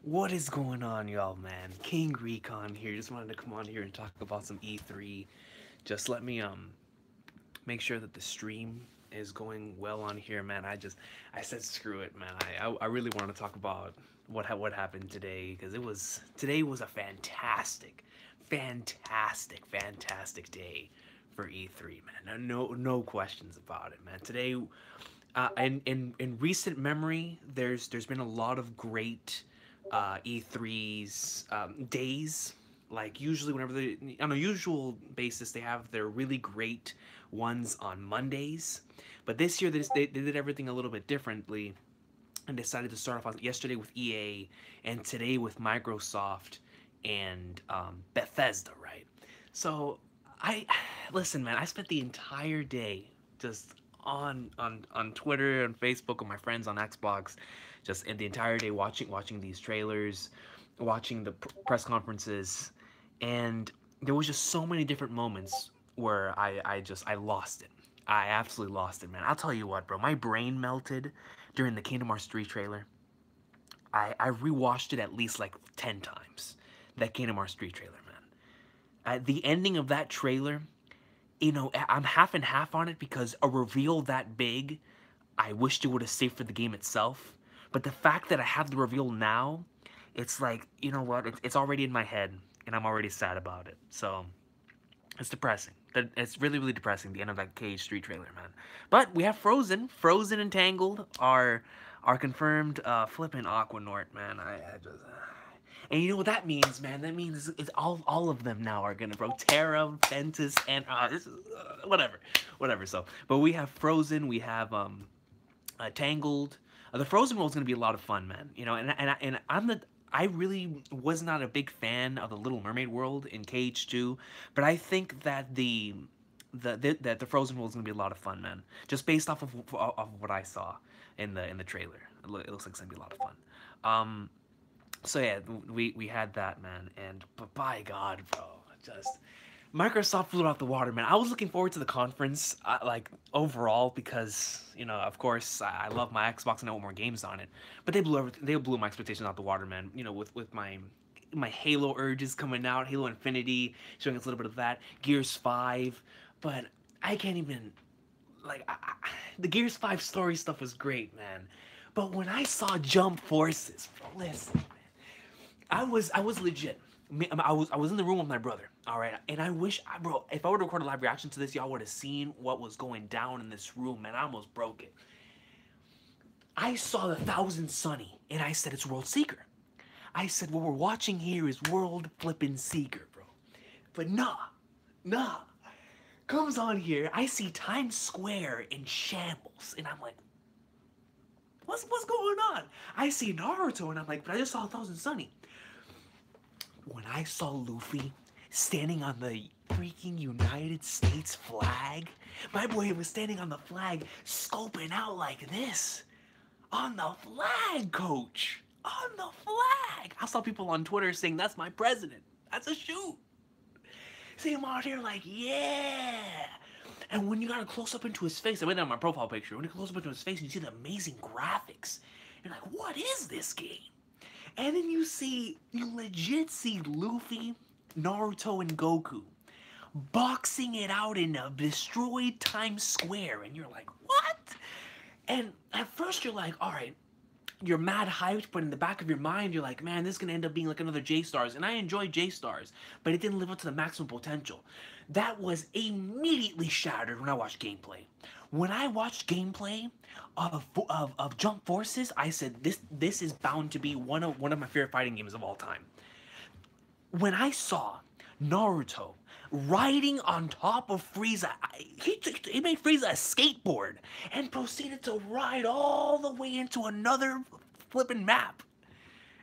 What is going on, y'all, man? King Recon here. Just wanted to come on here and talk about some E3. Just let me make sure that the stream is going well on here, man. I said screw it, man. I really want to talk about what happened today because today was a fantastic day for E3, man. No questions about it, man. Today, in recent memory, there's been a lot of great E3's days. Like usually, whenever they on a usual basis, they have their really great ones on Mondays. But this year, they did everything a little bit differently and decided to start off on yesterday with EA and today with Microsoft and Bethesda, right? So I listen, man. I spent the entire day just on Twitter and Facebook with my friends on Xbox, just in the entire day watching these trailers, watching the press conferences, and there was just so many different moments where I lost it. I absolutely lost it, man. I'll tell you what, bro. My brain melted during the Kingdom Hearts 3 trailer. I rewatched it at least like 10 times. That Kingdom Hearts 3 trailer, man. The ending of that trailer, I'm half and half on it because a reveal that big, I wished it would have saved for the game itself. But the fact that I have the reveal now, it's like, you know what? It's already in my head, and I'm already sad about it. So it's depressing. It's really depressing, the end of that KH3 trailer, man. But we have Frozen. Frozen and Tangled are confirmed. Flippin' Aquanort, man. I just... And you know what that means, man? That means it's all of them now are gonna, bro. Terra, Ventus, and this is whatever. So, but we have Frozen. We have Tangled. The Frozen world is gonna be a lot of fun, man. And I really was not a big fan of the Little Mermaid world in KH2, but I think that the Frozen world is gonna be a lot of fun, man. Just based off of what I saw in the trailer, it looks like it's gonna be a lot of fun. So yeah, we had that, man, and but by God, bro, just Microsoft blew it out the water, man. I was looking forward to the conference, like overall, because of course, I love my Xbox and I want more games on it. But they blew my expectations out the water, man. With my Halo urges coming out, Halo Infinity showing us a little bit of that, Gears 5, but I can't even the Gears 5 story stuff was great, man. But when I saw Jump Forces, bro, listen. I was legit. I was in the room with my brother. All right, and I wish, bro, if I would record a live reaction to this, y'all would have seen what was going down in this room, man. I almost broke it. I saw the Thousand Sunny, and I said it's World Seeker. I said what we're watching here is World Flippin' Seeker, bro. But nah. Comes on here, I see Times Square in shambles, and I'm like, what's going on? I see Naruto, and I'm like, but I just saw Thousand Sunny. When I saw Luffy standing on the freaking United States flag, my boy was standing on the flag, scoping out like this. On the flag, coach. On the flag. I saw people on Twitter saying, that's my president. That's a shoot. See him out here like, yeah. And when you got a close up into his face, I went down my profile picture. When you close up into his face, and you see the amazing graphics. You're like, what is this game? And then you legit see Luffy, Naruto, and Goku boxing it out in a destroyed Times Square. And you're like, what? And at first you're like, all right, you're mad hyped, but in the back of your mind, you're like, man, this is going to end up being like another J-Stars. And I enjoy J-Stars, but it didn't live up to the maximum potential. That was immediately shattered when I watched gameplay. When I watched gameplay of Jump Forces, I said, this is bound to be one of my favorite fighting games of all time. When I saw Naruto riding on top of Frieza, he made Frieza a skateboard and proceeded to ride all the way into another flipping map.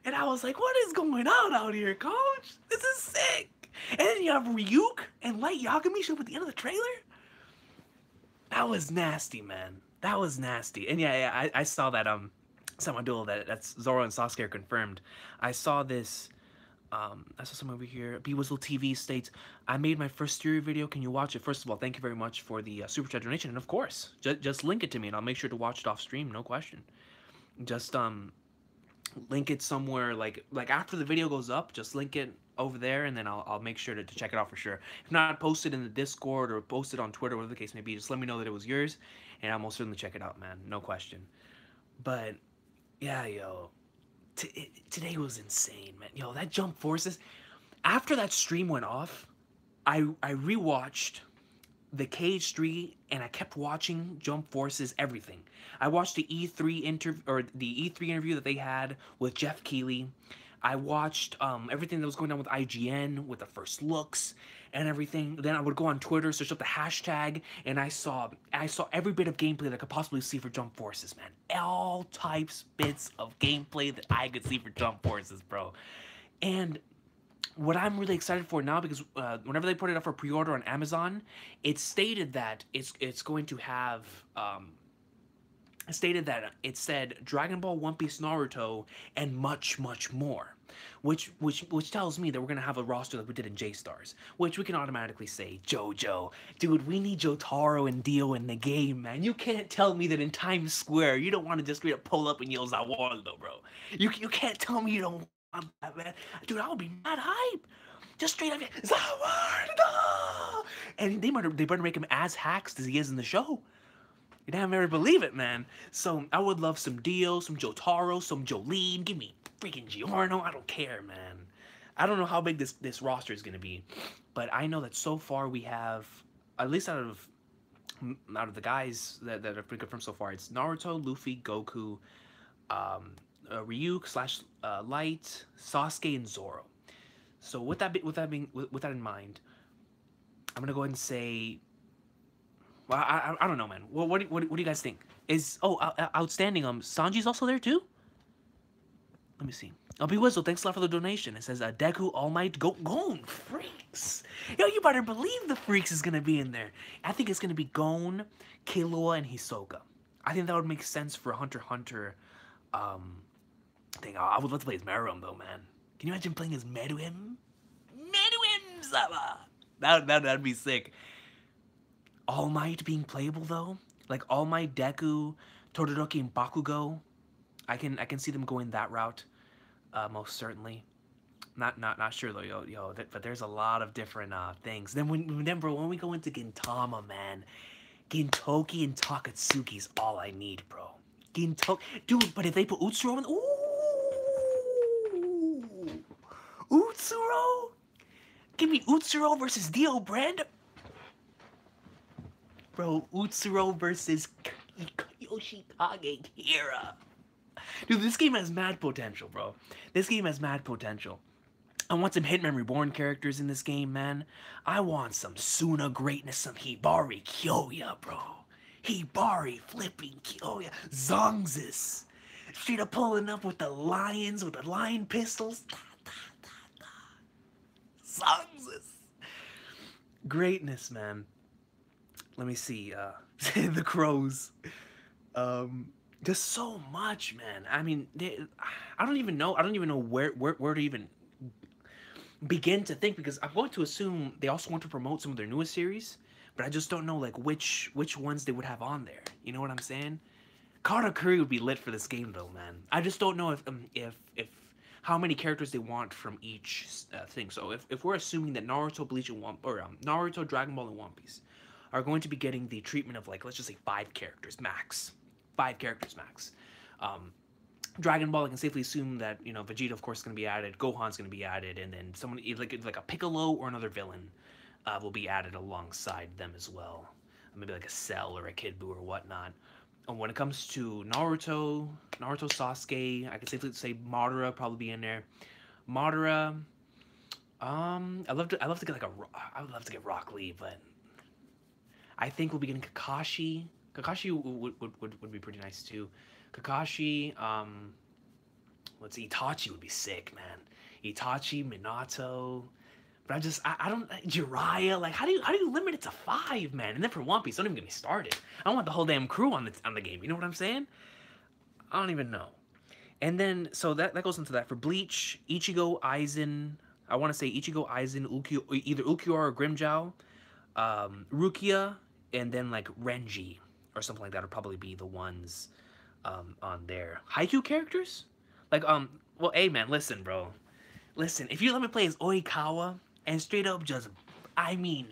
And I was like, what is going on out here, coach? This is sick. And then you have Ryuk and Light Yagami show up at the end of the trailer? That was nasty, man. That was nasty. And yeah, I saw that, someone duel that's Zoro and Sasuke are confirmed. I saw this, I saw someone over here. BWhistle TV states, I made my first theory video. Can you watch it? First of all, thank you very much for the super chat donation. And of course, just link it to me and I'll make sure to watch it off stream. No question. Just, link it somewhere, like after the video goes up, just link it over there, and then I'll make sure to check it out for sure. If not, post it in the Discord or post it on Twitter, whatever the case may be. Just let me know that it was yours, and I'll most certainly check it out, man. No question. But yeah, yo, today was insane, man. Yo, that Jump Forces. After that stream went off, I rewatched the KH3, and I kept watching Jump Forces everything. I watched the E3 interview that they had with Jeff Keighley. I watched everything that was going on with IGN, with the first looks and everything. Then I would go on Twitter, search up the hashtag, and I saw every bit of gameplay that I could possibly see for Jump Forces, man. All types, bits of gameplay that I could see for Jump Forces, bro. And what I'm really excited for now, because whenever they put it up for pre-order on Amazon, it stated that it's going to have it said Dragon Ball, One Piece, Naruto, and much more, which tells me that we're gonna have a roster like we did in J-Stars, which we can automatically say JoJo. Dude, we need Jotaro and Dio in the game, man. You can't tell me that in Times Square you don't want to just straight up pull up and yell Zawardo, bro. You can't tell me you don't want that, man. Dude, I would be mad hype. Just straight up Zawardo, and they better make him as hacked as he is in the show. You damn never believe it, man. So I would love some Dio, some Jotaro, some Jolene. Give me freaking Giorno. I don't care, man. I don't know how big this roster is gonna be, but I know that so far we have, at least out of the guys that have been confirmed so far, it's Naruto, Luffy, Goku, Ryuk / Light, Sasuke, and Zoro. So with that in mind, I'm gonna go ahead and say. Well, I don't know, man. Well, what do you guys think? Outstanding. Sanji's also there too. Let me see. B Wizzle, thanks a lot for the donation. It says Deku, All Might, Gon, Freaks. Yo, you better believe the Freaks is gonna be in there. I think it's gonna be Gon, Killua, and Hisoka. I think that would make sense for a Hunter x Hunter thing. I would love to play as Meruem though, man. Can you imagine playing as Meruem? Meruem-sama! That'd be sick. All Might being playable though, like All Might, Deku, Todoroki, and Bakugo, I can see them going that route, most certainly. Not sure though, but there's a lot of different things. Then when we go into Gintama, man, Gintoki and Takatsuki's all I need, bro. Dude, but if they put Utsuro in, Utsuro, give me Utsuro versus Dio Brand. Bro, Utsuro versus Yoshikage Kira. Dude, this game has mad potential, bro. This game has mad potential. I want some Hitman Reborn characters in this game, man. I want some Suna greatness, some Hibari Kyoya, bro. Hibari flipping Kyoya. Zongzis. Straight up pulling up with the lions, with the lion pistols. Zongzis. Greatness, man. Let me see, the crows. There's so much, man. I mean, I don't even know where to even begin to think, because I'm going to assume they also want to promote some of their newest series, but I just don't know like which ones they would have on there. You know what I'm saying? Karakuri would be lit for this game though, man. I just don't know if how many characters they want from each thing. So if we're assuming that Naruto, Bleach, and Naruto, Dragon Ball, and One Piece are going to be getting the treatment of, like, let's just say 5 characters max. 5 characters max. Dragon Ball, I can safely assume that, you know, Vegeta, of course, is going to be added, Gohan's going to be added, and then someone, like a Piccolo or another villain will be added alongside them as well. Maybe like a Cell or a Kid Buu or whatnot. And when it comes to Naruto, Sasuke, I can safely say Madara probably be in there. Madara, I'd love to get I would love to get Rock Lee, but I think we'll be getting Kakashi. Kakashi would be pretty nice too. Kakashi, let's see, Itachi would be sick, man. Itachi, Minato. But I don't, Jiraiya, like, how do you limit it to 5, man? And then for One Piece, don't even get me started. I want the whole damn crew on the game, you know what I'm saying? I don't even know. And then, so that goes into that. For Bleach, Ichigo, Aizen, I want to say Ichigo, Aizen, either Ulquiorra or Grimmjow, Rukia, and then like Renji or something like that would probably be the ones on there. Haikyuu characters? Like, well, hey, man, listen, bro. Listen, if you let me play as Oikawa and straight up just, I mean,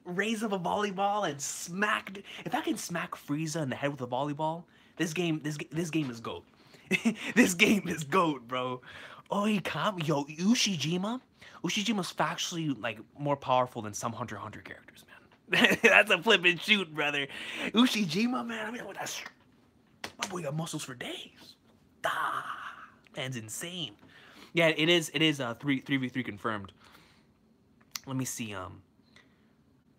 raise up a volleyball and smack. If I can smack Frieza in the head with a volleyball, this game is GOAT. This game is GOAT, bro. Oikawa, yo, Ushijima's factually like more powerful than some Hunter x Hunter characters, man. That's a flip and shoot, brother. Ushijima, man. I mean, that's my boy got muscles for days. Ah, man's insane. Yeah, it is. It is 3v3 confirmed. Let me see.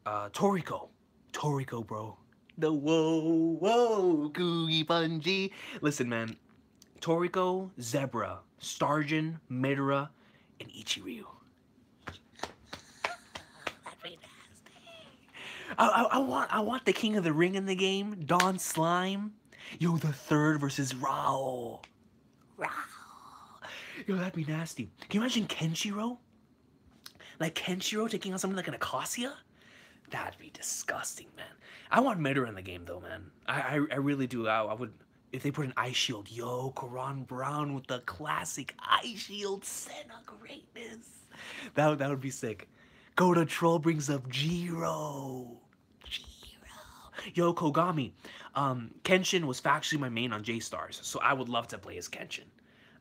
Toriko, bro. The whoa, Kugi Punji. Listen, man. Toriko, Zebra, Starjin, Midora, and Ichiryu. That'd be nasty. I want the King of the Ring in the game. Don Slime. Yo, the third versus Rao. Yo, that'd be nasty. Can you imagine Kenshiro? Like Kenshiro taking on something like an Acacia? That'd be disgusting, man. I want Midora in the game, though, man. I really do. I would, if they put an Ice Shield. Yo, Karan Brown with the classic Ice Shield Senna greatness. That would be sick. Go to Troll brings up Jiro. Yo, Kogami. Kenshin was factually my main on J-Stars, so I would love to play as Kenshin.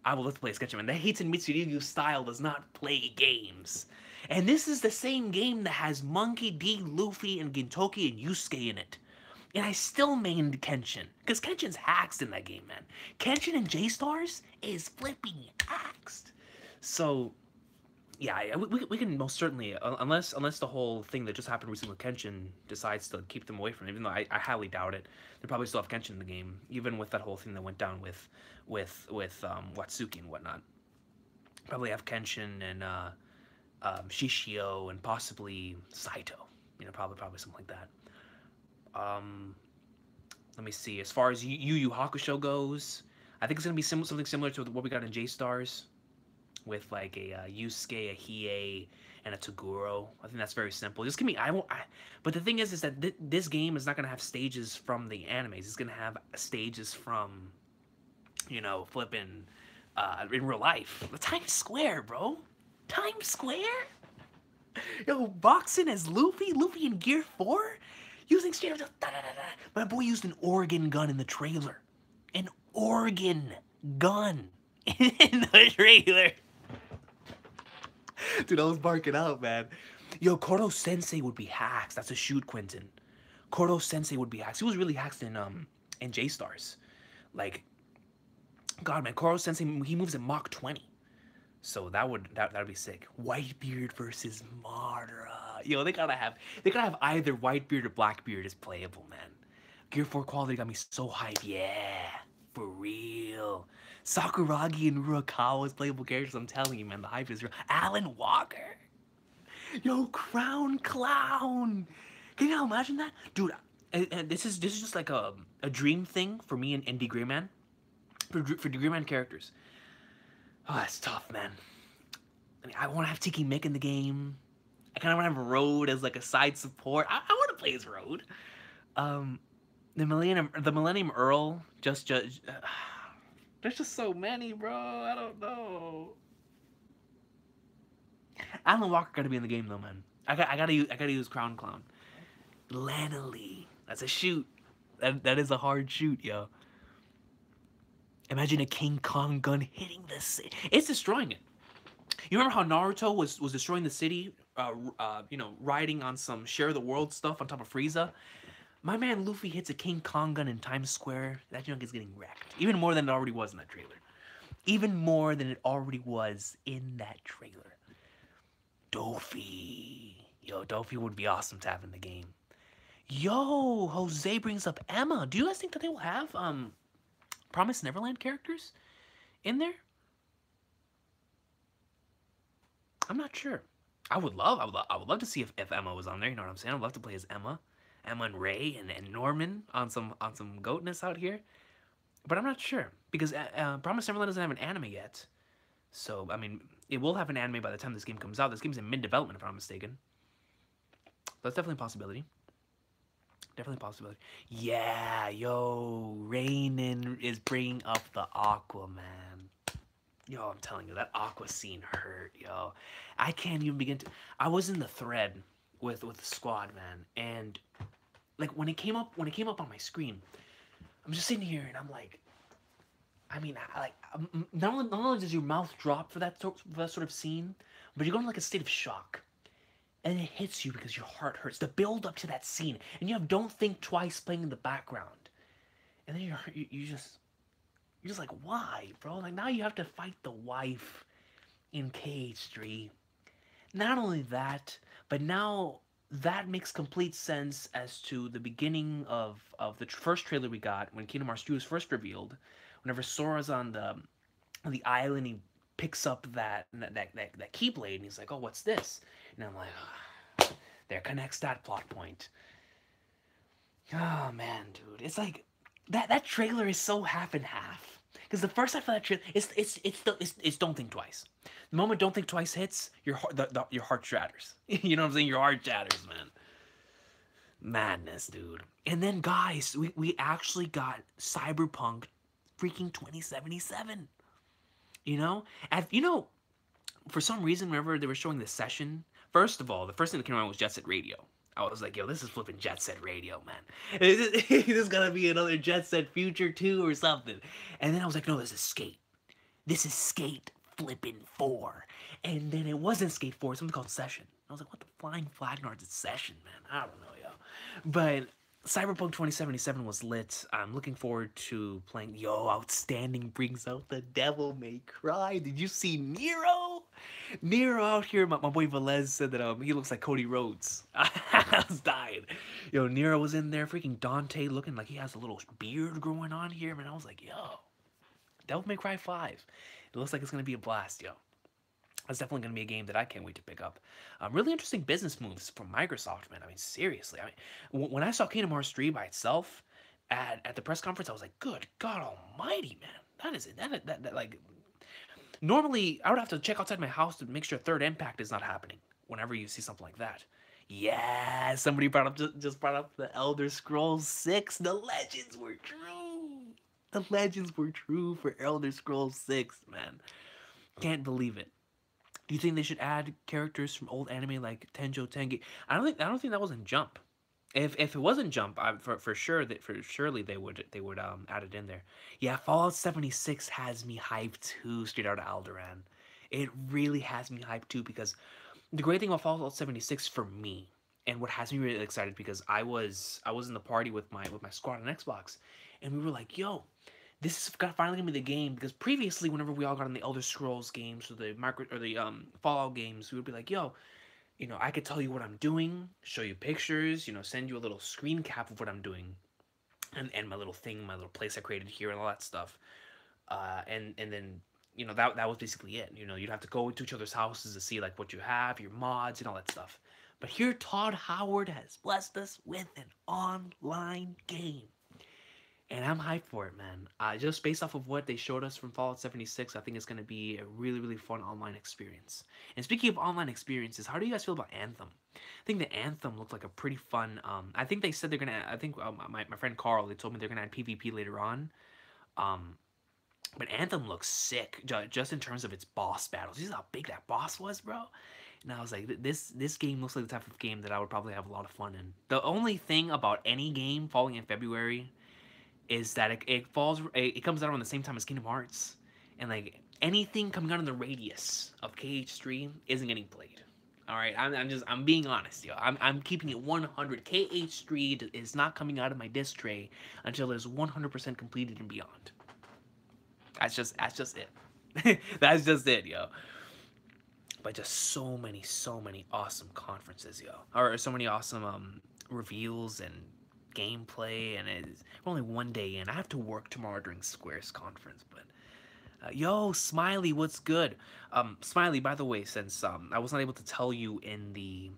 I would love to play as Kenshin, man. The Heitan Mitsuryu style does not play games. And this is the same game that has Monkey D, Luffy, and Gintoki and Yusuke in it. And I still mained Kenshin, because Kenshin's haxed in that game, man. Kenshin in J-Stars is flipping haxed. So, yeah, we can most certainly, unless the whole thing that just happened recently with Kenshin decides to keep them away from it, even though I highly doubt it. They probably still have Kenshin in the game, even with that whole thing that went down with Watsuki and whatnot. Probably have Kenshin and Shishio and possibly Saito. You know, probably something like that. Let me see. As far as Yu Yu Hakusho goes, I think it's gonna be something similar to what we got in J-Stars, with like a Yusuke, a Hiei, and a Toguro. I think that's very simple. Just give me. But the thing is that this game is not gonna have stages from the animes. It's gonna have stages from, you know, flipping in real life. The Times Square, bro. Times Square. Yo, boxing as Luffy in Gear 4, using straight up just da-da-da-da. My boy used an organ gun in the trailer. An organ gun in the trailer. Dude, I was barking out, man. Yo, Koro Sensei would be hacked. That's a shoot, Quentin. Koro Sensei would be hacked. He was really hacked in J-Stars. Like, God, man, Koro Sensei, he moves at Mach 20. So that would be sick. Whitebeard versus Madara. Yo, they gotta have either Whitebeard or Blackbeard as playable, man. Gear 4 quality got me so hyped. Yeah, for real. Sakuragi and Ruakawa as playable characters. I'm telling you, man, the hype is real. Alan Walker. Yo, Crown Clown. Can you imagine that, dude? This is just like a dream thing for me and D Gray Man. For D Gray Man characters. Oh, that's tough, man. I mean, I want to have Tiki Mick in the game. I kind of want to have Road as like a side support. I want to play as Road. The Millennium Earl. There's just so many, bro. I don't know. Alan Walker got to be in the game though, man. I gotta use Crown Clown. Lana Lee. That's a shoot. That is a hard shoot, yo. Imagine a King Kong gun hitting the city. It's destroying it. You remember how Naruto was destroying the city, you know, riding on some share the world stuff on top of Frieza? My man Luffy hits a King Kong gun in Times Square. That junk is getting wrecked. Even more than it already was in that trailer. Even more than it already was in that trailer. Dofi. Yo, Dofi would be awesome to have in the game. Yo, Jose brings up Emma. Do you guys think that they will have Promised Neverland characters in there? I'm not sure. I would love to see if Emma was on there. You know what I'm saying? I'd love to play as Emma and Ray and Norman on some goatness out here. But I'm not sure because Promised Neverland doesn't have an anime yet. So I mean, it will have an anime by the time this game comes out. This game's in mid-development, if I'm not mistaken. That's definitely a possibility. Definitely a possibility. Yeah, yo, Rainin is bringing up the Aquaman. Yo, I'm telling you, that Aqua scene hurt, yo. I can't even begin to. I was in the thread with the squad, man, and like when it came up on my screen, I'm just sitting here and I'm like, I mean, not only does your mouth drop for that sort of scene, but you go into like a state of shock, and it hits you because your heart hurts. The build up to that scene, and you have "Don't Think Twice" playing in the background, and then you're just like, why, bro? Like now you have to fight the wife in KH3. Not only that, but now that makes complete sense as to the beginning of the first trailer we got when Kingdom Hearts 2 was first revealed. Whenever Sora's on the island, he picks up that keyblade and he's like, "Oh, what's this?" And I'm like, oh, there connects that plot point. Oh man, dude, it's like that trailer is so half and half. Because the first half of that trailer, it's Don't Think Twice. The moment Don't Think Twice hits, your heart shatters. You know what I'm saying? Your heart shatters, man. Madness, dude. And then, guys, we actually got Cyberpunk freaking 2077. You know? For some reason, whenever they were showing the session, first of all, the first thing that came around was Jet Set Radio. I was like, yo, this is flipping Jet Set Radio, man. This is gonna be another Jet Set Future 2 or something. And then I was like, no, this is Skate. This is Skate flipping 4. And then it wasn't Skate 4, it's something called Session. I was like, what the flying flagnards is Session, man? I don't know, yo. But Cyberpunk 2077 was lit. I'm looking forward to playing. Yo, Outstanding brings out the Devil May Cry. Did you see Nero? Nero out here. My boy Velez said that he looks like Cody Rhodes. I was dying. Yo, Nero was in there. Freaking Dante looking like he has a little beard growing on here. Man, I was like, yo, Devil May Cry 5. It looks like it's going to be a blast, yo. That's definitely going to be a game that I can't wait to pick up. Really interesting business moves from Microsoft, man. I mean, seriously. I mean, when I saw Kingdom Hearts 3 by itself at the press conference, I was like, good God almighty, man. That is it. That like, normally, I would have to check outside my house to make sure Third Impact is not happening whenever you see something like that. Yeah, somebody just brought up the Elder Scrolls 6. The legends were true. The legends were true for Elder Scrolls 6, man. Can't believe it. Do you think they should add characters from old anime like Tenjo Tengi? I don't think that was in Jump. If it wasn't Jump, for sure that for surely they would add it in there. Yeah, Fallout 76 has me hyped too, straight out of Alderaan. It really has me hyped too because the great thing about Fallout 76 for me and what has me really excited because I was in the party with my squad on Xbox and we were like, yo, this is finally gonna be the game because previously, whenever we all got on the Elder Scrolls games or the Fallout games, we would be like, "Yo, I could tell you what I'm doing, show you pictures, send you a little screen cap of what I'm doing, and my little thing, my little place I created here, and all that stuff." And then that was basically it. You'd have to go to each other's houses to see like what you have, your mods, and all that stuff. But here, Todd Howard has blessed us with an online game. And I'm hyped for it, man. Just based off of what they showed us from Fallout 76, I think it's going to be a really, really fun online experience. And speaking of online experiences, how do you guys feel about Anthem? I think the Anthem looked like a pretty fun... I think they said they're going to... I think my friend Carl, they told me they're going to add PvP later on. But Anthem looks sick, just in terms of its boss battles. You see how big that boss was, bro? And I was like, this game looks like the type of game that I would probably have a lot of fun in. The only thing about any game falling in February is that it comes out around the same time as Kingdom Hearts, and like anything coming out in the radius of KH3 isn't getting played. All right, I'm being honest, yo. I'm keeping it 100. KH3 is not coming out of my disc tray until it is 100% completed and beyond. That's just it. That's just it, yo. But just so many awesome conferences, yo, or so many awesome reveals and gameplay, and we're only one day in. I have to work tomorrow during Square's conference, but yo, Smiley, what's good? Smiley, by the way, since I was not able to tell you in the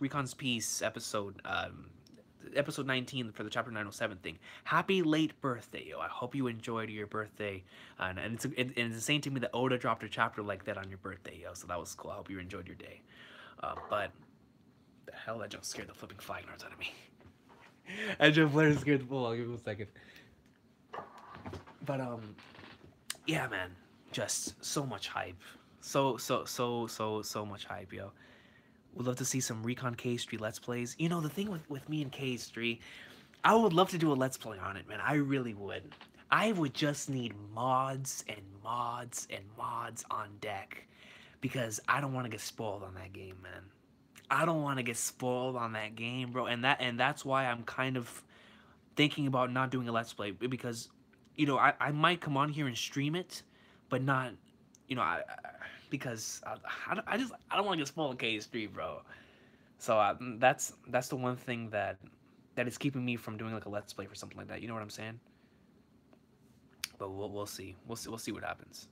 Recon's Peace episode, episode 19 for the chapter 907 thing, happy late birthday, yo. I hope you enjoyed your birthday, and it's insane to me that Oda dropped a chapter like that on your birthday, yo, so that was cool. I hope you enjoyed your day. But the hell, that just scared the flipping flagnards out of me. I just scared the bull. I'll give him a second. But Yeah, man, just so much hype. So much hype, yo. Would love to see some Recon KH3 Let's Plays. You know, the thing with me and KH3, I would love to do a Let's Play on it, man. I really would. I would just need mods and mods and mods on deck because I don't want to get spoiled on that game, man. I don't want to get spoiled on that game, bro. And that's why I'm kind of thinking about not doing a Let's Play because, you know, I might come on here and stream it, but not, you know, because I don't want to get spoiled on KH3, bro. So that's the one thing that is keeping me from doing like a Let's Play for something like that. You know what I'm saying? But we'll see. We'll see what happens.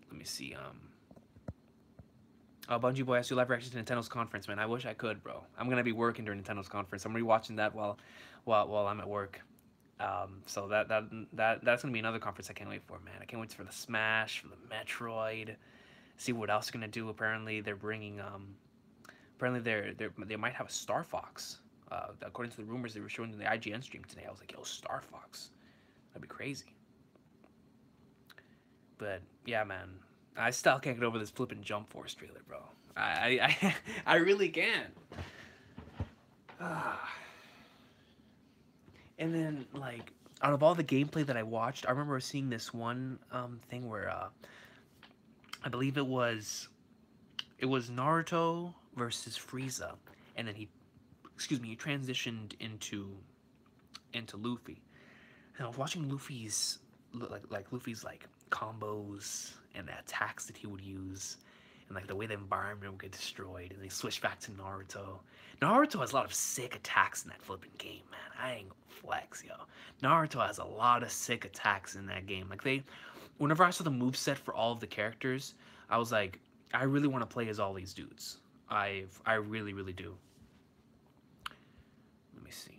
Let me see. Oh, Bungie Boy, I do live reaction to Nintendo's conference, man. I wish I could, bro. I'm gonna be working during Nintendo's conference. I'm rewatching that while I'm at work. So that's gonna be another conference I can't wait for, man. I can't wait for the Smash, for the Metroid. See what else they're gonna do. Apparently they're bringing apparently they might have a Star Fox. According to the rumors they were showing in the IGN stream today, I was like, yo, Star Fox. That'd be crazy. But yeah, man, I still can't get over this flipping Jump Force trailer, bro. I really can't. And then like out of all the gameplay that I watched, I remember seeing this one thing where I believe it was Naruto versus Frieza, and then he transitioned into Luffy. And I was watching Luffy's Luffy's like combos and the attacks that he would use, and like the way the environment would get destroyed, and they switch back to Naruto. Naruto has a lot of sick attacks in that flipping game, man. I ain't gonna flex, yo. Naruto has a lot of sick attacks in that game. Like whenever I saw the moveset for all of the characters, I was like, I really want to play as all these dudes. I really, really do. Let me see.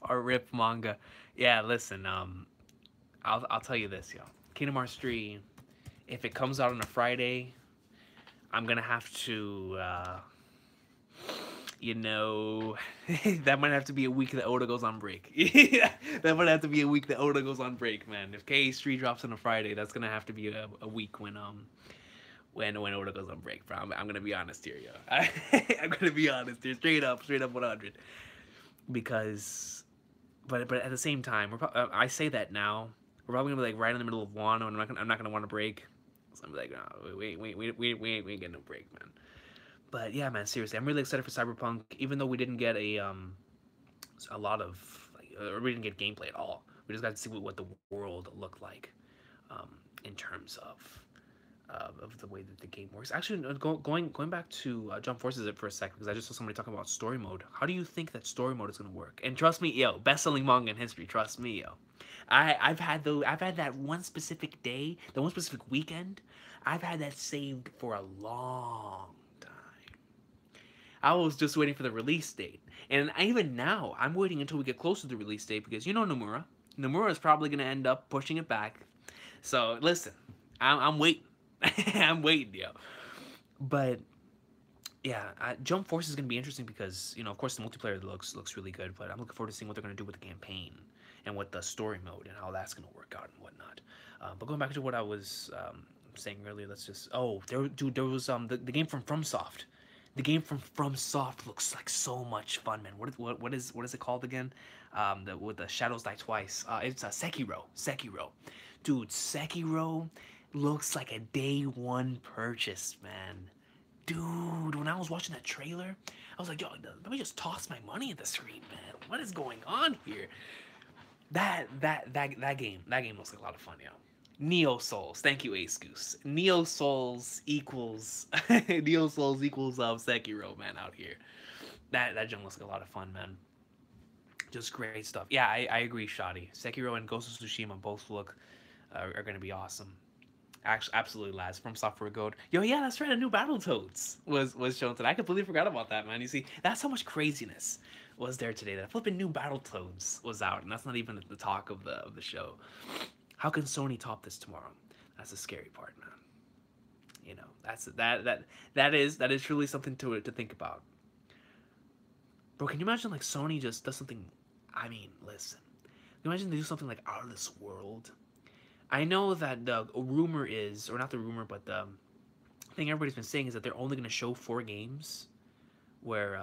Or rip manga. Yeah, listen, I'll tell you this, yo. Kingdom Hearts 3, if it comes out on a Friday, I'm gonna have to you know, that might have to be a week that Oda goes on break. That might have to be a week that Oda goes on break, man. If KH3 drops on a Friday, that's gonna have to be a week when Oda goes on break, bro. I'm gonna be honest here, yo. I'm gonna be honest here, straight up 100. Because, but at the same time, I say that now. We're probably gonna be like right in the middle of Wano, and I'm not gonna want to break. So I'm like, no, we ain't getting no break, man. But yeah, man, seriously, I'm really excited for Cyberpunk. Even though we didn't get a lot of, or we didn't get gameplay at all. We just got to see what the world looked like, in terms of the way that the game works. Actually, going back to Jump Forces for a second, because I just saw somebody talking about story mode. How do you think that story mode is going to work? And trust me, yo, best-selling manga in history. Trust me, yo. I've had that one specific day, the one specific weekend. I've had that saved for a long time. I was just waiting for the release date, and even now, I'm waiting until we get closer to the release date because you know Nomura. Nomura is probably going to end up pushing it back. So listen, I'm waiting. I'm waiting, yo. But yeah, Jump Force is gonna be interesting because of course the multiplayer looks really good, but I'm looking forward to seeing what they're gonna do with the campaign and with the story mode and how that's gonna work out and whatnot. But going back to what I was saying earlier, let's just there was the game from FromSoft. The game from FromSoft looks like so much fun, man. What is it called again? With the Shadows Die Twice. It's Sekiro. Dude, Sekiro looks like a day one purchase, man. Dude, when I was watching that trailer, I was like, yo, let me just toss my money at the screen, man. What is going on here? That game looks like a lot of fun, yo. Neo Souls, thank you, Ace Goose. Neo Souls equals Sekiro, man, out here. That jump looks like a lot of fun, man. Just great stuff. Yeah, I agree, Shoddy. Sekiro and Ghost of Tsushima both look are gonna be awesome. Actually, absolutely, lads. From Software Gold. Yo, yeah, that's right. A new Battletoads was shown today. I completely forgot about that, man. You see, that's how much craziness was there today. That flipping new Battletoads was out, and that's not even the talk of the show. How can Sony top this tomorrow? That's the scary part, man. You know, that is truly something to think about. Bro, can you imagine like Sony just does something? I mean, listen. Can you imagine they do something like out of this world? I know that the rumor is, or not the rumor, but the thing everybody's been saying is that they're only going to show 4 games. Where,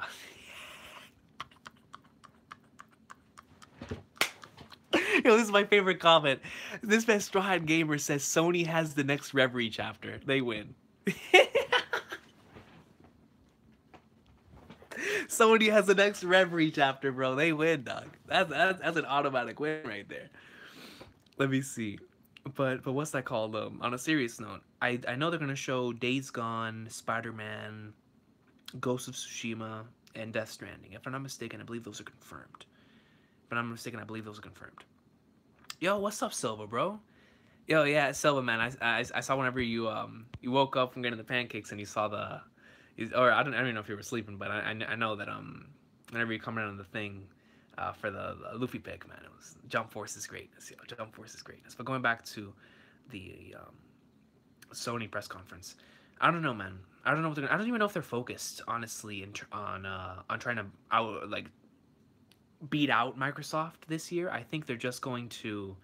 yo, this is my favorite comment. This best Straw Hat Gamer says Sony has the next Reverie chapter. They win. Sony has the next Reverie chapter, bro. They win, dog. That's an automatic win right there. Let me see. But what's that called? On a serious note, I know they're gonna show Days Gone, Spider-Man, Ghost of Tsushima, and Death Stranding. If I'm not mistaken, I believe those are confirmed. If I'm not mistaken, I believe those are confirmed. Yo, what's up, Silva, bro? Yo, yeah, Silva, man. I saw whenever you woke up from getting the pancakes and you saw the, or I don't even know if you were sleeping, but I know that whenever you come in on the thing, for the Luffy pick, man, it was Jump Force's greatness. Yo, Jump Force's greatness. But going back to the Sony press conference, I don't know, man. I don't know what they're. I don't even know if they're focused, honestly, on trying to beat out Microsoft this year. I think they're just going to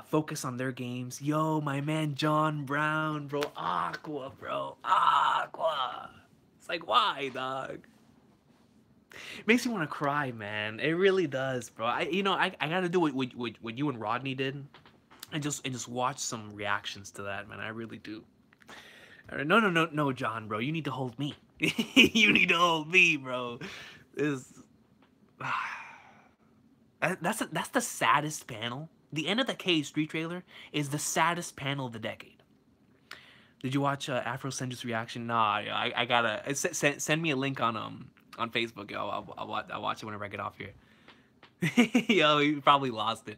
focus on their games. Yo, my man John Brown, bro, Aqua, bro, Aqua. It's like, why, dog? It makes me want to cry, man. It really does, bro. I gotta do what you and Rodney did, and just watch some reactions to that, man. I really do. No, John, bro. You need to hold me. You need to hold me, bro. This that's the saddest panel. The end of the KH3 trailer is the saddest panel of the decade. Did you watch Afro Senju's reaction? Nah, I gotta send me a link on Facebook. Yo, I'll watch it whenever I get off here. Yo, you probably lost it.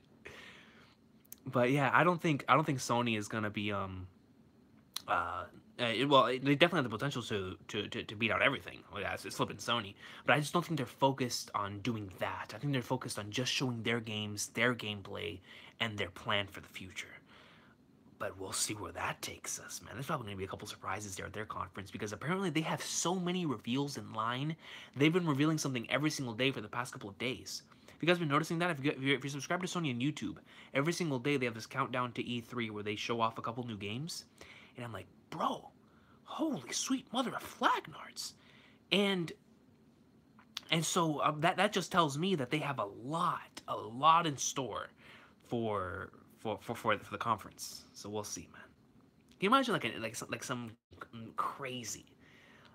But yeah, I don't think Sony is gonna be well, they definitely have the potential to beat out everything. Well, yeah, it's flipping Sony, but I just don't think they're focused on doing that. I think they're focused on just showing their games, their gameplay, and their plan for the future. But we'll see where that takes us, man. There's probably going to be a couple surprises there at their conference because apparently they have so many reveals in line. They've been revealing something every single day for the past couple of days. Have you guys been noticing that? If you subscribe to Sony on YouTube, every single day they have this countdown to E3 where they show off a couple new games. And I'm like, bro, holy sweet mother of flagnards. And so that just tells me that they have a lot in store for the conference. So we'll see, man. Can you imagine like some crazy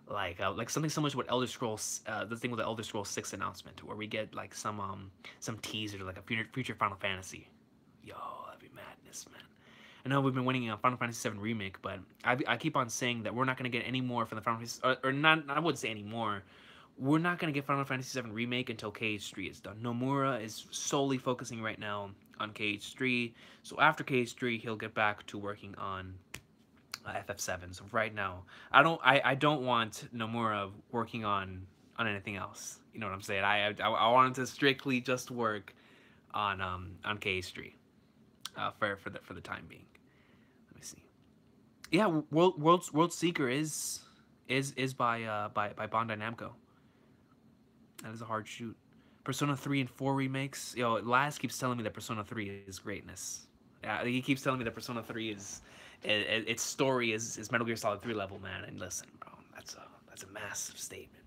like something similar to what Elder Scrolls the thing with the Elder Scrolls 6 announcement where we get like some teaser like a future Final Fantasy. Yo, that'd be madness, man. I know we've been waiting on Final Fantasy 7 remake, but I keep on saying that we're not gonna get any more from the Final Fantasy or not. I wouldn't say any more. We're not gonna get Final Fantasy 7 remake until KH3 is done. Nomura is solely focusing right now on KH3. So after KH3, he'll get back to working on FF7. So right now, I don't want Nomura working on anything else. You know what I'm saying? I want him to strictly just work on KH3 for the time being. Let me see. Yeah, World Seeker is by Bandai Namco. That is a hard shoot. Persona 3 and 4 remakes. Yo, Laz keeps telling me that Persona 3 is greatness. Yeah, he keeps telling me that Persona 3 is its story is Metal Gear Solid 3 level, man. And listen, bro, that's a massive statement,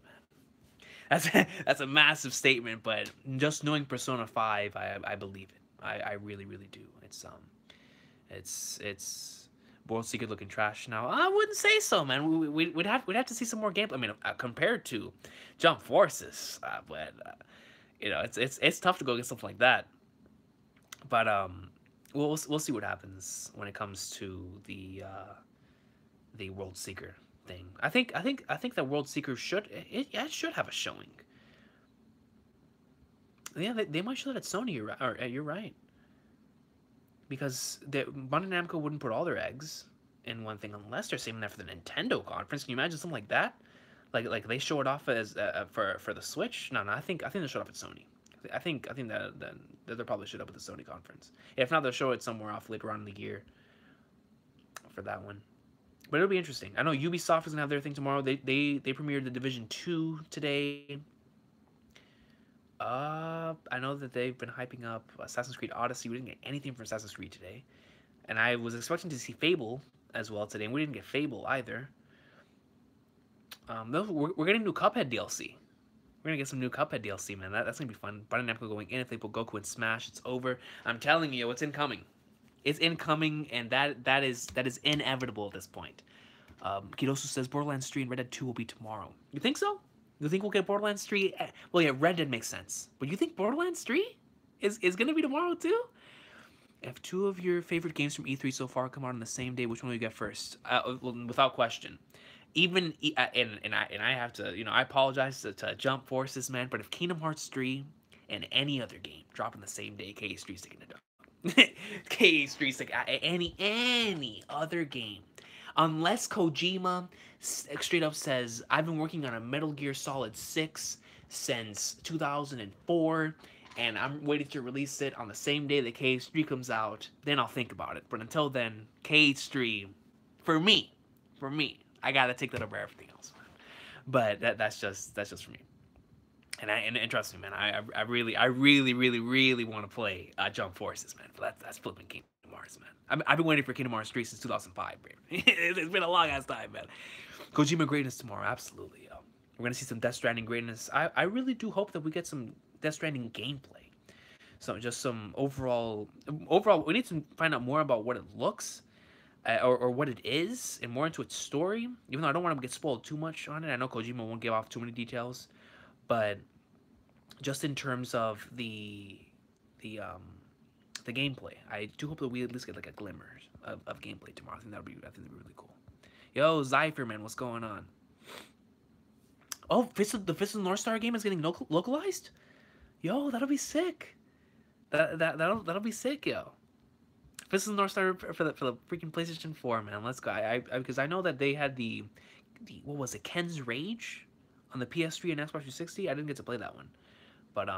man. That's a massive statement, but just knowing Persona 5, I believe it. I really do. It's World Secret looking trash now. I wouldn't say so, man. We'd have to see some more gameplay. I mean, compared to Jump Forces, but you know, it's tough to go get something like that. But we'll see what happens when it comes to the World Seeker thing. I think that World Seeker should have a showing. Yeah, they might show that at Sony. You're right. Because Bandai Namco wouldn't put all their eggs in one thing unless they're saving that for the Nintendo conference. Can you imagine something like that? Like they show it off as for the Switch. No, I think they showed off at Sony. I think that they'll probably show it up at the Sony conference. If not, they'll show it somewhere off later on in the year for that one. But it'll be interesting. I know Ubisoft is gonna have their thing tomorrow. They premiered the Division 2 today. I know that they've been hyping up Assassin's Creed Odyssey. We didn't get anything from Assassin's Creed today, and I was expecting to see Fable as well today, and we didn't get Fable either. We're getting new Cuphead DLC. We're gonna get some new Cuphead DLC, man. That's gonna be fun. Bandai Namco going in. If they put Goku and Smash, it's over. I'm telling you, it's incoming. It's incoming, and that is inevitable at this point. Kidosu says Borderlands 3 and Red Dead 2 will be tomorrow. You think so? You think we'll get Borderlands 3? Well, yeah, Red Dead makes sense. But you think Borderlands 3 is gonna be tomorrow too? If two of your favorite games from E3 so far come out on the same day, which one will you get first? Well, without question. Even and I have to, I apologize to Jump Forces, man, but if Kingdom Hearts 3 and any other game drop on the same day, KH3 is taking it down. KH3 is like any other game, unless Kojima straight up says I've been working on a Metal Gear Solid 6 since 2004. And I'm waiting to release it on the same day that KH3 comes out, then I'll think about it. But until then, KH3, for me, I gotta take that over everything else. But that's just for me. And trust me, man, I really want to play Jump Forces, man. That's flipping Kingdom Hearts, man. I've been waiting for Kingdom Hearts 3 since 2005, baby. It's been a long ass time, man. Kojima greatness tomorrow, absolutely, yo. We're gonna see some Death Stranding greatness. I really do hope that we get some Death Stranding gameplay. So just some overall, we need to find out more about what it looks, or what it is, and more into its story. Even though I don't want to get spoiled too much on it, I know Kojima won't give off too many details, but just in terms of the gameplay, I do hope that we at least get like a glimmer of gameplay tomorrow. I think that'd be really cool. Yo, Zypher, man, what's going on? Oh, the Fist of the North Star game is getting localized. Yo, that'll be sick. That'll be sick, yo. Fist of the North Star for the freaking PlayStation 4, man. Let's go. Because I know that they had the what was it, Ken's Rage on the PS3 and Xbox 360. I didn't get to play that one, but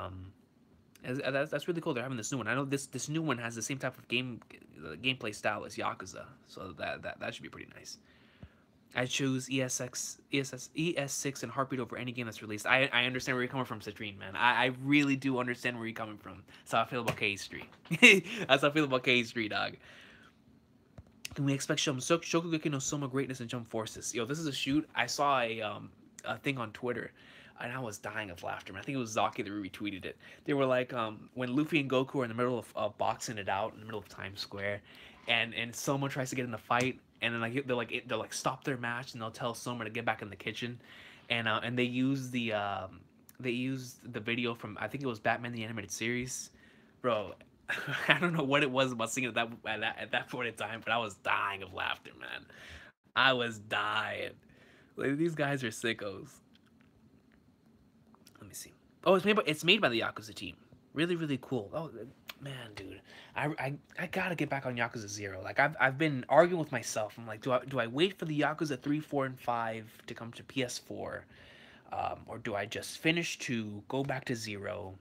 that's really cool. They're having this new one. I know this new one has the same type of gameplay style as Yakuza, so that should be pretty nice. I choose ES6 and Heartbeat over any game that's released. I understand where you're coming from, Citrine, man. I really do understand where you're coming from. That's how I feel about KH3. That's how I feel about KH3, dog. Can we expect Shokugeki no Soma greatness in Jump Forces? Yo, this is a shoot. I saw a thing on Twitter, and I was dying of laughter, man. I think it was Zaki that retweeted it. They were like, when Luffy and Goku are in the middle of boxing it out in the middle of Times Square, and Soma tries to get in a fight, and then they'll stop their match, and they'll tell Soma to get back in the kitchen, and they use the video from, I think it was Batman the Animated Series, bro. I don't know what it was about seeing it at that point in time, but I was dying of laughter, man. I was dying. Like, these guys are sickos. Let me see. Oh, it's made by the Yakuza team. Really cool. Oh man, dude, I gotta get back on Yakuza 0. Like, I've been arguing with myself. I'm like, do I wait for the Yakuza 3, 4, and 5 to come to PS4, or do I just finish 2, go back to 0,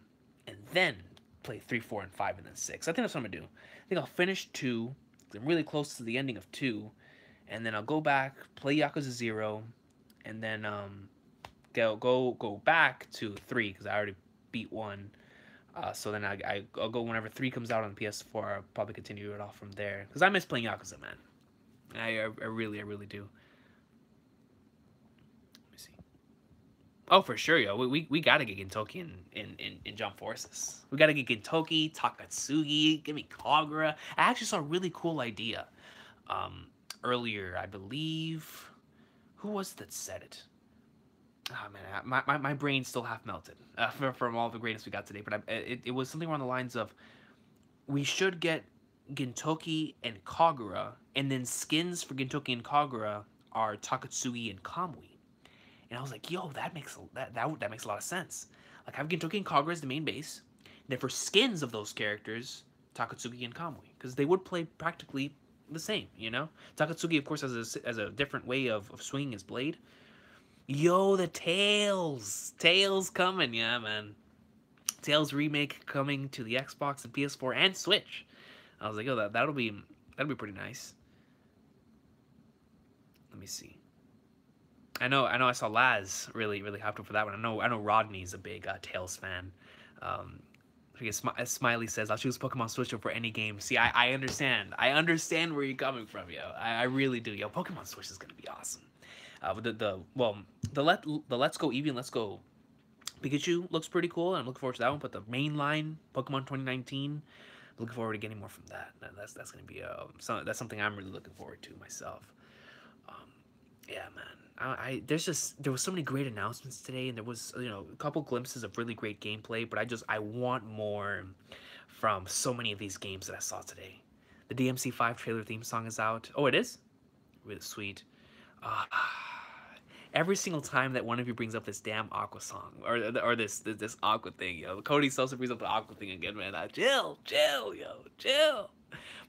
and then play 3, 4, and 5, and then 6? I think that's what I'm gonna do. I think I'll finish 2. I'm really close to the ending of 2, and then I'll go back, play Yakuza 0, and then go back to 3 because I already beat 1. So then I'll go whenever 3 comes out on PS4. I'll probably continue it off from there because I miss playing Yakuza, man. I really do. Let me see. Oh, for sure, yo. We gotta get Gintoki in Jump Forces. We gotta get Gintoki, Takatsugi, give me Kagura. I actually saw a really cool idea earlier, I believe. Who was it that said it? Oh man, my brain's still half melted from all the greatness we got today. But it was something along the lines of, we should get Gintoki and Kagura, and then skins for Gintoki and Kagura are Takatsugi and Kamui. And I was like, yo, that makes a lot of sense. Like, have Gintoki and Kagura as the main base, then for skins of those characters, Takatsugi and Kamui, because they would play practically the same, you know. Takatsugi, of course, has a different way of swinging his blade. Yo, the Tales coming, yeah, man. Tales remake coming to the Xbox and PS4 and Switch. I was like, yo, that'll be pretty nice. Let me see. I know. I saw Laz really hyped up for that one. I know. Rodney's a big Tales fan. Um, Smiley says, "I'll choose Pokemon Switch over any game." See, I understand. I understand where you're coming from, yo. I really do, yo. Pokemon Switch is gonna be awesome. The Let's Go Eevee and Let's Go Pikachu looks pretty cool, and I'm looking forward to that one. But the mainline Pokemon 2019, looking forward to getting more from that. That's gonna be that's something I'm really looking forward to myself. Um, yeah, man. There was so many great announcements today, and there was a couple glimpses of really great gameplay. But I want more from so many of these games that I saw today. The DMC5 trailer theme song is out. Oh, it is really sweet. Uh, every single time that one of you brings up this damn Aqua song or this Aqua thing, yo, Cody Sosa brings up the Aqua thing again, man. Chill, yo, chill.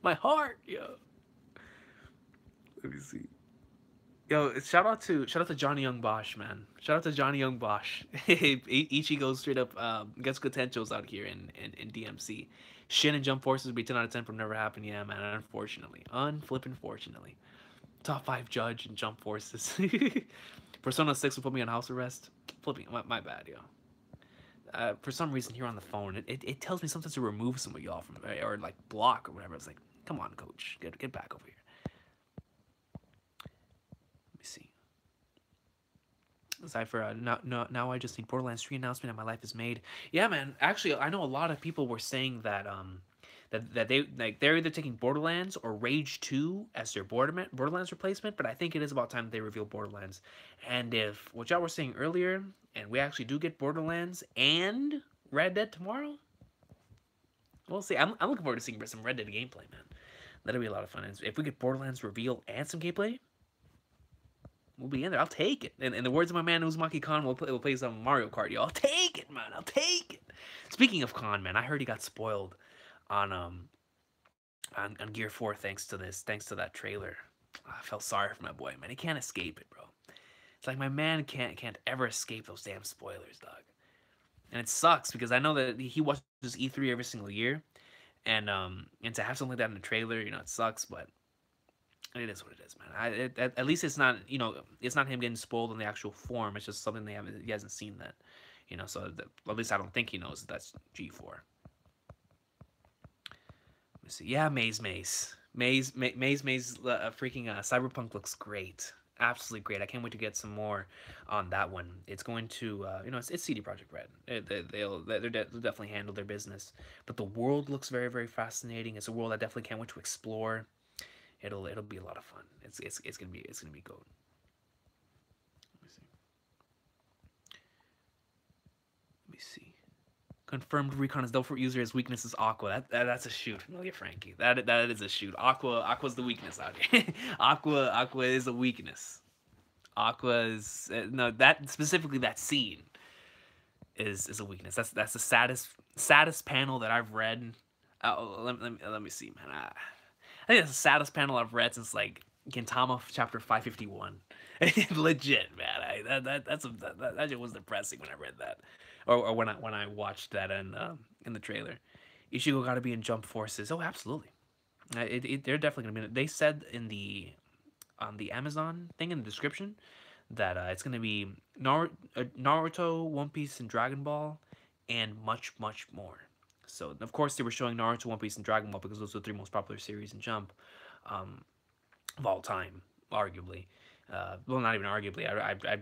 My heart, yo. Let me see. Yo, shout out to Johnny Young Bosch, man. Shout out to Johnny Young Bosch. Ichigo straight up gets potentials out here in DMC. Shin and Jump Forces would be 10 out of 10 from Never Happened. Yeah, man. Unfortunately, unflippin' fortunately. Top 5 judge and Jump Forces. Persona 6 will put me on house arrest. Flipping, my bad, yo. For some reason here on the phone, it tells me sometimes to remove some of y'all from or like block or whatever. It's like, come on, coach, get back over here. Let me see. Aside for now I just need Borderlands 3 announcement and my life is made. Yeah, man. Actually, I know a lot of people were saying that that they're either taking Borderlands or Rage 2 as their Borderlands replacement, but I think it is about time that they reveal Borderlands. And if what y'all were saying earlier, and we actually do get Borderlands and Red Dead tomorrow, we'll see. I'm looking forward to seeing some Red Dead gameplay, man. That'll be a lot of fun. And if we get Borderlands reveal and some gameplay, we'll be in there. I'll take it. And in the words of my man Uzumaki Khan, we'll play some Mario Kart, yo. I'll take it, man. I'll take it. Speaking of Khan, man, I heard he got spoiled on on Gear 4 thanks to that trailer. I felt sorry for my boy, man. He can't escape it, bro. It's like my man can't ever escape those damn spoilers, dog. And it sucks because I know that he watches E3 every single year, and to have something like that in the trailer, it sucks, but it is what it is, man. At least it's not it's not him getting spoiled in the actual form. It's just something he hasn't seen that, So at least I don't think he knows that that's G4. Let me see. Yeah, Maze. Freaking Cyberpunk looks great. Absolutely great. I can't wait to get some more on that one. It's going to, it's CD Projekt Red. They'll definitely handle their business. But the world looks very, very fascinating. It's a world I definitely can't wait to explore. It'll be a lot of fun. It's gonna be good. Let me see. Let me see. Confirmed Recon is default user. His weakness is Aqua. That's a shoot. Look at Frankie. That is a shoot. Aqua's the weakness out here. Aqua is a weakness. Aqua is no that specifically that scene is a weakness. That's the saddest panel that I've read. Let me see, man. I think that's the saddest panel I've read since like Gintama chapter 551. Legit, man. That just was depressing when I read that, or when I watched that in the trailer. Ichigo got to be in Jump Forces. Oh, absolutely. They're definitely gonna be. They said in the Amazon thing in the description that it's gonna be Naruto, One Piece, and Dragon Ball, and much more. So of course they were showing Naruto, One Piece, and Dragon Ball because those are the 3 most popular series in Jump, um, of all time, arguably. Well, not even arguably. I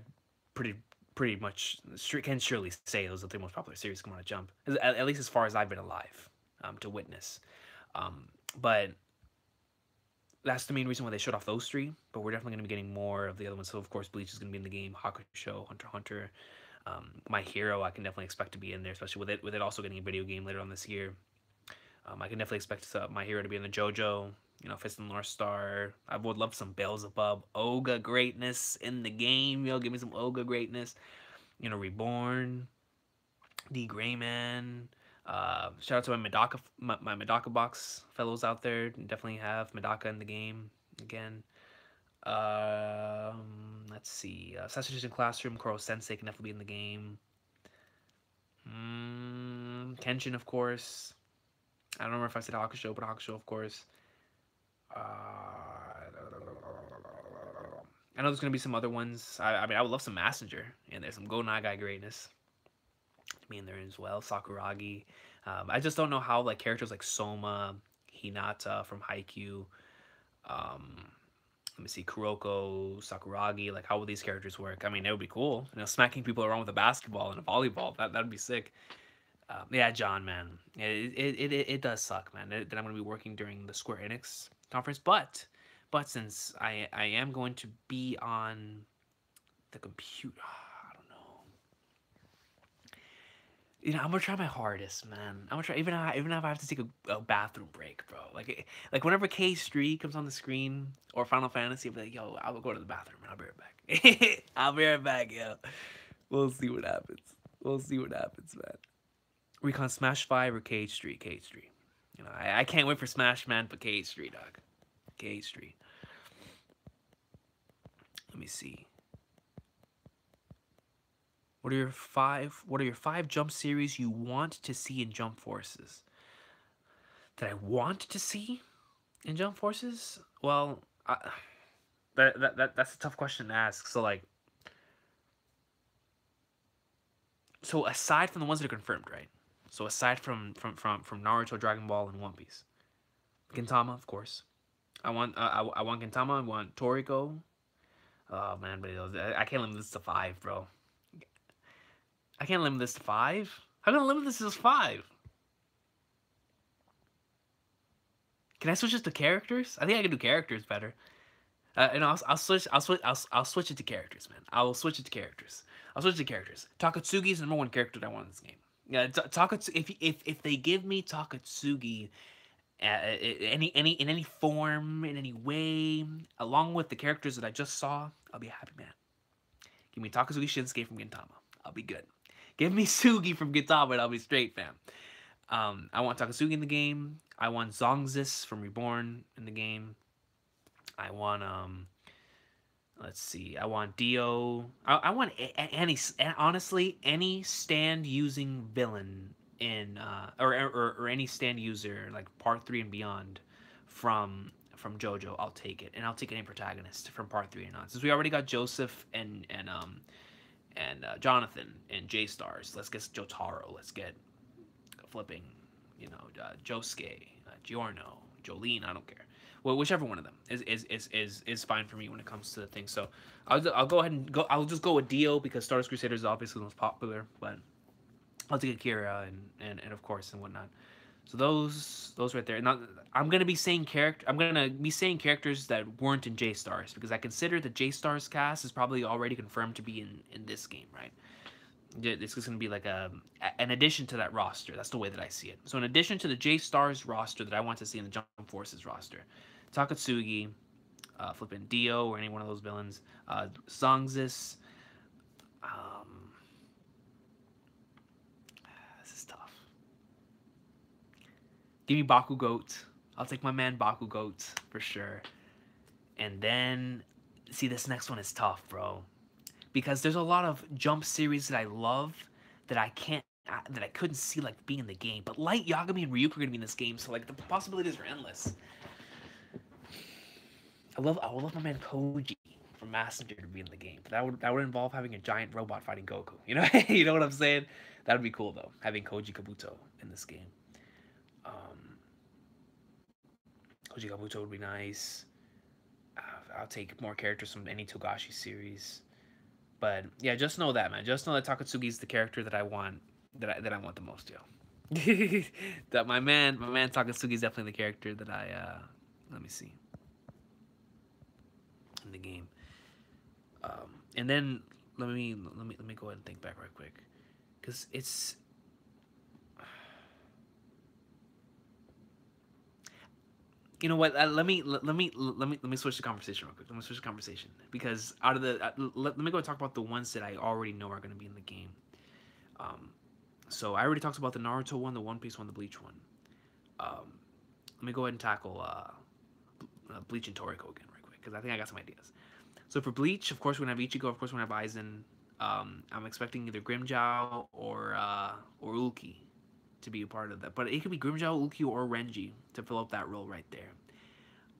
pretty pretty much can surely say those are the 3 most popular series come out of Jump, at least as far as I've been alive, to witness. But that's the main reason why they showed off those 3. But we're definitely going to be getting more of the other ones. So of course, Bleach is going to be in the game. Hakusho, Hunter x Hunter, My Hero, I can definitely expect to be in there, especially with it also getting a video game later on this year. I can definitely expect My Hero to be in the JoJo. Fist of the North Star. I would love some Beelzebub, Oga greatness in the game. Give me some Oga greatness. Reborn, D Grayman. Shout out to my Medaka box fellows out there. Definitely have Medaka in the game again. Let's see. Saturation Classroom, Koro Sensei can definitely be in the game. Kenshin, of course. I don't remember if I said Hakusho, but Hakusho, of course. I know there's gonna be some other ones. I mean, I would love some Messenger, and there's some Go Nagai greatness to be in there as well. Sakuragi. I just don't know how like characters like Soma, Hinata from Haikyuu. Um, Let me see, Kuroko, Sakuragi. Like, how would these characters work? I mean, it would be cool. You know, smacking people around with a basketball and a volleyball. That'd be sick. Yeah, John, man. It does suck, man. That I'm gonna be working during the Square Enix conference, but since I am going to be on the computer, I don't know. You know, I'm gonna try my hardest, man. I'm gonna try, even if I have to take a bathroom break, bro. Like whenever KH3 comes on the screen or Final Fantasy, I'll be like, yo, I'll go to the bathroom and I'll be right back. I'll be right back, yo. We'll see what happens. We'll see what happens, man. Recon Smash 5 or KH3? KH3. You know, I can't wait for Smash, man, but KH3, dog. KH3. Let me see. What are your five jump series you want to see in Jump Forces? That I want to see in Jump Forces? Well, that's a tough question to ask. So aside from the ones that are confirmed, right? So aside from Naruto, Dragon Ball, and One Piece, Gintama, of course. I want Gintama. I want Toriko. Oh man, but I can't limit this to five, bro. I can't limit this to five. How can I limit this to five? Can I switch it to characters? I think I can do characters better. And I'll switch it to characters, man. I will switch it to characters. I'll switch it to characters. Takatsugi is the number one character that I want in this game. Yeah, Takatsugi. If they give me Takatsugi, in any form, in any way, along with the characters that I just saw, I'll be a happy man. Give me Takatsugi Shinsuke from Gintama. I'll be good. Give me Sugi from Gintama and I'll be straight, fam. I want Takatsugi in the game. I want Zongzis from Reborn in the game. I want let's see. I want Dio. I want any honestly any stand using villain in or any stand user like part 3 and beyond from JoJo. I'll take it, and I'll take any protagonist from part 3 and on. Since we already got Joseph and Jonathan and J Stars, let's get Jotaro. Let's get flipping, Josuke, Giorno, Jolene. I don't care. Well, whichever one of them is fine for me when it comes to the thing. So I'll go ahead and go. I'll just go with Dio because Stardust Crusaders is obviously the most popular, but I'll take Akira and of course and whatnot. So those right there. Now I'm gonna be saying characters that weren't in J Stars because I consider the J Stars cast is probably already confirmed to be in this game, right? This is going to be like an addition to that roster. That's the way that I see it. So in addition to the J Stars roster that I want to see in the Jump Forces roster, Takatsugi, flipping Dio or any one of those villains, Zongzis. This is tough. Give me Baku Goat. I'll take my man Baku Goat for sure. And then, see, this next one is tough, bro. Because there's a lot of jump series that I love that I couldn't see like being in the game. But Light, Yagami, and Ryuk are gonna be in this game, so like the possibilities are endless. I would love my man Koji from Messenger to be in the game. But that would involve having a giant robot fighting Goku. You know, you know what I'm saying? That would be cool though, having Koji Kabuto in this game. Koji Kabuto would be nice. I'll take more characters from any Togashi series. But yeah, just know that, man. Just know that Takatsugi is the character that I want that I want the most, yo. That my man Takatsugi is definitely the character that I let me see in the game. And then let me go ahead and think back right quick, because it's you know what? Let me switch the conversation real quick. Let me switch the conversation because out of the let me go and talk about the ones that I already know are going to be in the game. So I already talked about the Naruto one, the One Piece one, the Bleach one. Let me go ahead and tackle Bleach and Toriko again, right quick. because I think I got some ideas. So for Bleach, of course, we're going to have Ichigo. Of course, we're going to have Aizen. I'm expecting either Grimmjow or Ulki to be a part of that. But it could be Grimmjow, Ulki, or Renji to fill up that role right there.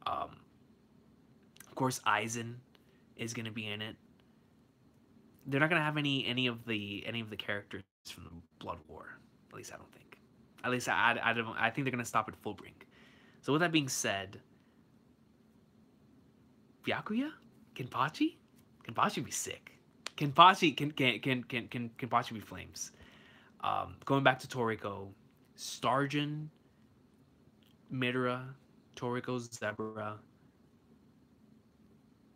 Of course, Aizen is going to be in it. They're not going to have any of the characters from the Blood War. At least I don't think. At least I don't. I think they're going to stop at Fullbrink. So with that being said, Byakuya, Kenpachi would be sick. Kenpachi Kenpachi be flames. Going back to Toriko, Starjin, Midora, Toriko, Zebra,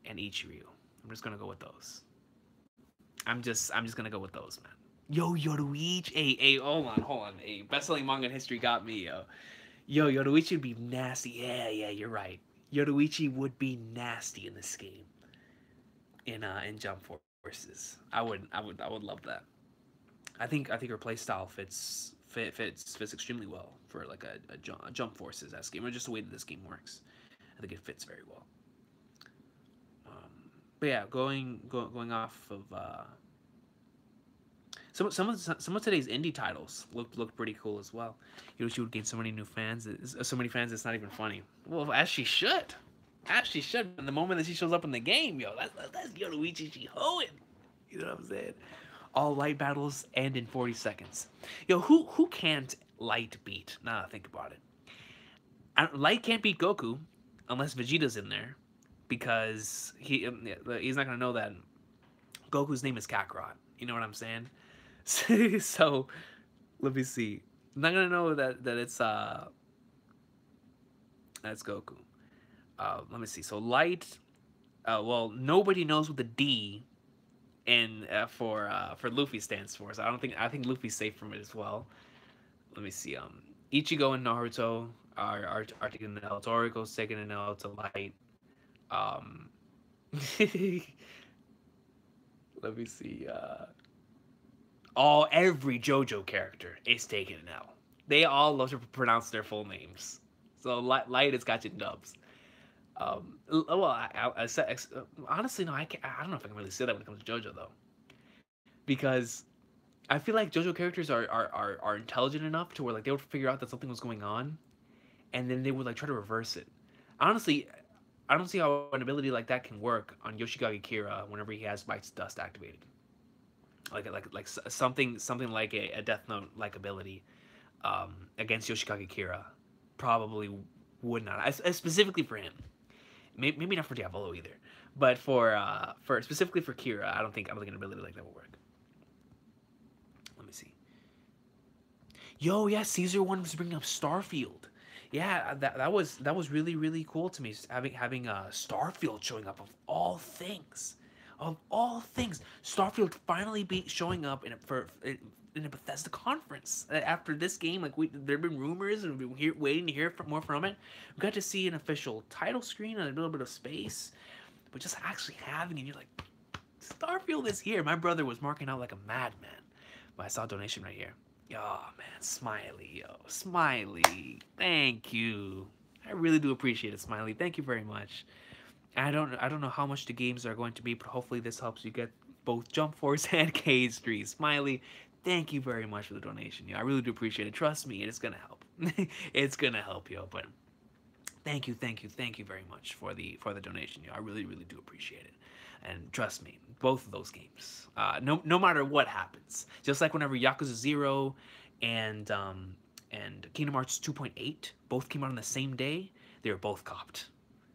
and Ichiryu. I'm just gonna go with those. I'm just gonna go with those, man. Yo, Yoruichi. Hey, hold on. Hey, best-selling manga in history got me, yo. Yo, Yoruichi would be nasty. Yeah, you're right. Yoruichi would be nasty in this game. In Jump Forces, I would love that. I think her playstyle fits extremely well for like a Jump Forces esque game, or just the way that this game works. I think it fits very well. But yeah, going off of some of today's indie titles looked pretty cool as well. Yoshi would gain so many new fans, so many fans. It's not even funny. Well, as she should. As she should. And the moment that she shows up in the game, yo, that's Yoruichi she hoeing. You know what I'm saying? All light battles end in 40 seconds. Yo, who can't light beat? Now that I think about it, light can't beat Goku unless Vegeta's in there, because he's not gonna know that Goku's name is Kakarot. You know what I'm saying? So let me see. I'm not gonna know that it's that's Goku. Let me see. So light. Well, nobody knows what the D and for Luffy stands for. So I think Luffy's safe from it as well. Let me see. Ichigo and Naruto are taking an L. Toriko's taking an L to light. Let me see. Every JoJo character is taking an L. They all love to pronounce their full names. So light has got you dubs. Well, honestly, no, I don't know if I can really say that when it comes to JoJo though, because I feel like JoJo characters are intelligent enough to where like they would figure out that something was going on, and then they would like try to reverse it. Honestly, I don't see how an ability like that can work on Yoshikage Kira whenever he has Bite's Dust activated. Like something like a Death Note like ability against Yoshikage Kira probably would not, specifically for him. Maybe not for Diavolo either, but for specifically for Kira, I don't think an ability like that will work. Let me see. Yo, yeah, Caesar one was bringing up Starfield. Yeah, that was really cool to me. Having Starfield showing up of all things. Of all things, Starfield finally showing up in a Bethesda conference. After this game, like there've been rumors and we've been waiting to hear more from it. We got to see an official title screen and a little bit of space, but just actually having it, you're like, Starfield is here. My brother was marking out like a madman, but I saw a donation right here. Oh man, Smiley, Smiley, thank you. I really do appreciate it, Smiley. Thank you very much. I don't know how much the games are going to be, but hopefully this helps you get both Jump Force and KH3. Smiley, thank you very much for the donation, yo. I really do appreciate it. Trust me, it's gonna help. It's gonna help, yo. But thank you very much for the donation, yo. I really do appreciate it. And trust me, both of those games, no matter what happens, just like whenever Yakuza 0 and Kingdom Hearts 2.8 both came out on the same day, they were both copped.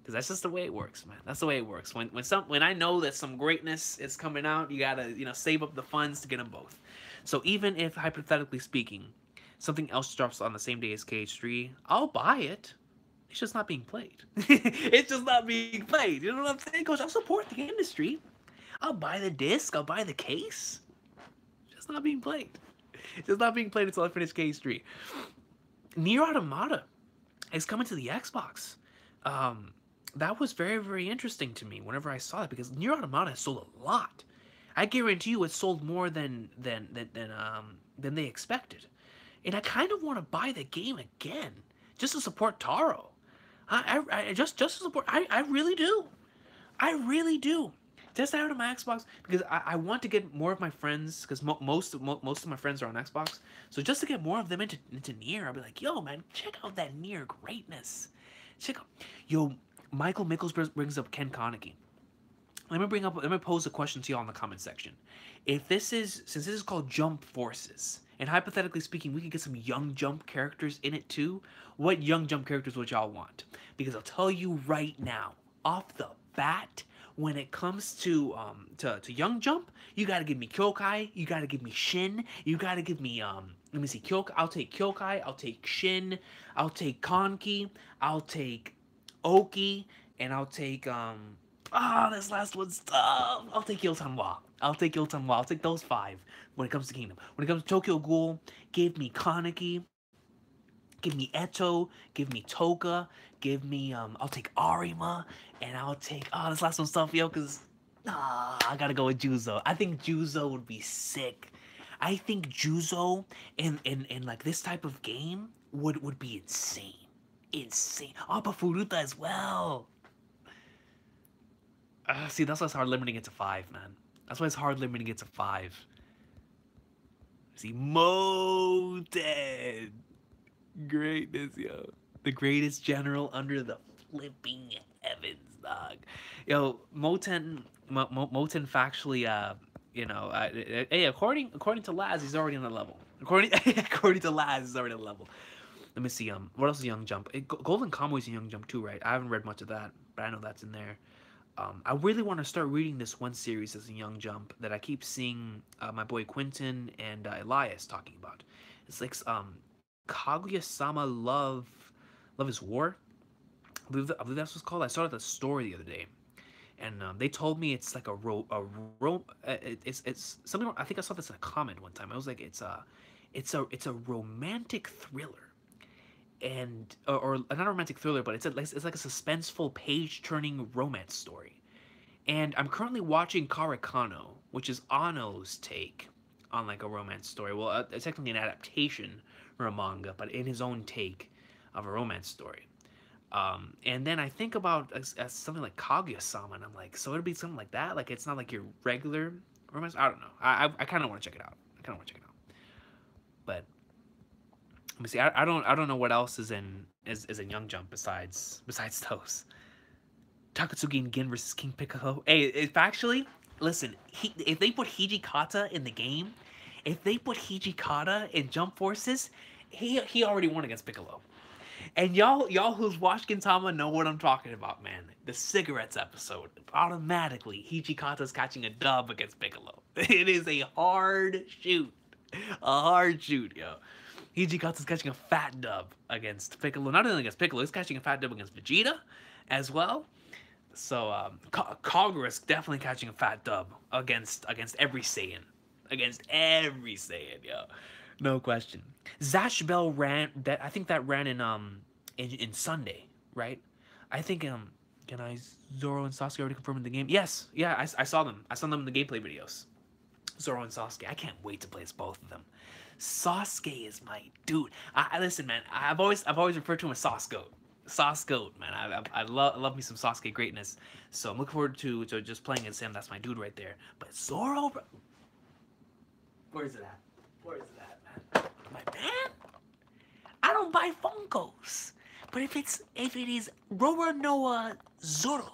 Because that's just the way it works, man. That's the way it works. When I know that some greatness is coming out, you gotta save up the funds to get them both. So even if, hypothetically speaking, something else drops on the same day as KH3, I'll buy it. It's just not being played. It's just not being played. You know what I'm saying, Coach? I'll support the industry. I'll buy the disc. I'll buy the case. It's just not being played. It's just not being played until I finish KH3. Nier Automata is coming to the Xbox. That was very interesting to me whenever I saw it, because Nier Automata sold a lot. I guarantee you it sold more than they expected. And I kind of want to buy the game again just to support Taro. I just to support. I really do. I really do. Test it out on my Xbox because I want to get more of my friends because most of my friends are on Xbox. So just to get more of them into Nier, I'll be like, yo, man, check out that Nier greatness. Check out, yo, Michael Mickles brings up Ken Kaneki. Let me pose a question to y'all in the comment section. If this is, since this is called Jump Forces, and hypothetically speaking, we could get some young Jump characters in it too, what young Jump characters would y'all want? Because I'll tell you right now, off the bat, when it comes to young Jump, you gotta give me Kyokai, you gotta give me Shin, you gotta give me let me see, Kyokai, I'll take Kyokai, I'll take Shin, I'll take Konki, I'll take Oki, and I'll take this last one's tough. I'll take Iltanwa. I'll take Iltanwa. I'll take those 5 when it comes to Kingdom. When it comes to Tokyo Ghoul, give me Kaneki, give me Eto, give me Toka, give me I'll take Arima, and I'll take this last one's tough, yo, cause I gotta go with Juzo. I think Juzo would be sick. I think Juzo in like this type of game would be insane. Insane. Oh, but Furuta as well. See, that's why it's hard limiting it to 5, man. That's why it's hard limiting it to 5. See, Moten. Greatness, yo. The greatest general under the flipping heavens, dog. Yo, Moten factually, hey, according to Laz, he's already on the level. According to Laz, he's already on the level. Let me see, what else is Young Jump? Golden Kamuy is a Young Jump too, right? I haven't read much of that, but I know that's in there. I really want to start reading this one series as a Young Jump that I keep seeing my boy Quentin and Elias talking about. It's like Kaguya-sama Love is War. I believe that's what it's called. I saw the story the other day, and they told me it's like it's something. I think I saw this in a comment one time. I was like, it's a romantic thriller. And or not a romantic thriller, but it's like a suspenseful page-turning romance story. And I'm currently watching Karakano, which is Ano's take on like a romance story. Well, it's technically an adaptation from a manga, but in his own take of a romance story. And then I think about as something like Kaguya-sama, and I'm like, so it'd be something like that? Like it's not like your regular romance? I don't know. I kind of want to check it out. But let me see. I don't know what else is in Young Jump besides those. Takatsuki and Gin versus King Piccolo. Hey, if actually, listen, if they put Hijikata in the game, if they put Hijikata in Jump Forces, he already won against Piccolo. And y'all who's watched Gintama know what I'm talking about, man. The cigarettes episode. Automatically, Hijikata's catching a dub against Piccolo. It is a hard shoot. A hard shoot, yo. Hijikata's catching a fat dub against Piccolo. Not only against Piccolo, he's catching a fat dub against Vegeta as well. So, Kagura's definitely catching a fat dub against every Saiyan. Against every Saiyan, yo. No question. Zash Bell ran that. I think that ran in Sunday, right? I think can I Zoro and Sasuke already confirmed in the game? Yes, yeah, I saw them. I saw them in the gameplay videos. Zoro and Sasuke. I can't wait to play as both of them. Sasuke is my dude. I listen, man. I've always referred to him as Sauce Goat. Sauce Goat, man. I love me some Sasuke greatness. So I'm looking forward to just playing as him. That's my dude right there. But Zoro, bro, where is it at? Where is it at, man? My man. I don't buy Funkos, but if it is Roronoa Zoro,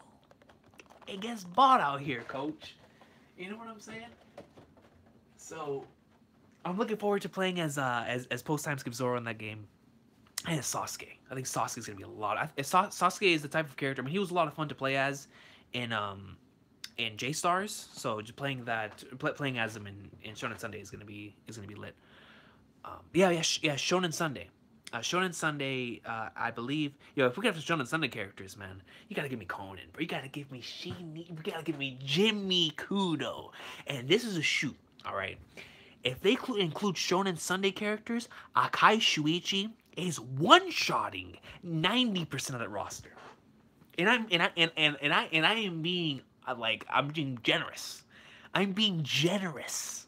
it gets bought out here, coach. You know what I'm saying? So I'm looking forward to playing as post time skip Zoro in that game. And Sasuke. I think Sasuke's gonna be a lot. Sasuke is the type of character. I mean, he was a lot of fun to play as in J Stars. So just playing as him in Shonen Sunday is gonna be lit. Shonen Sunday. Shonen Sunday, I believe. If we got Shonen Sunday characters, man, you gotta give me Conan, bro. You gotta give me Shinji. You gotta give me Jimmy Kudo. And this is a shoot, all right. If they include Shonen Sunday characters, Akai Shuichi is one-shotting 90% of that roster. And I am being I'm being generous. I'm being generous.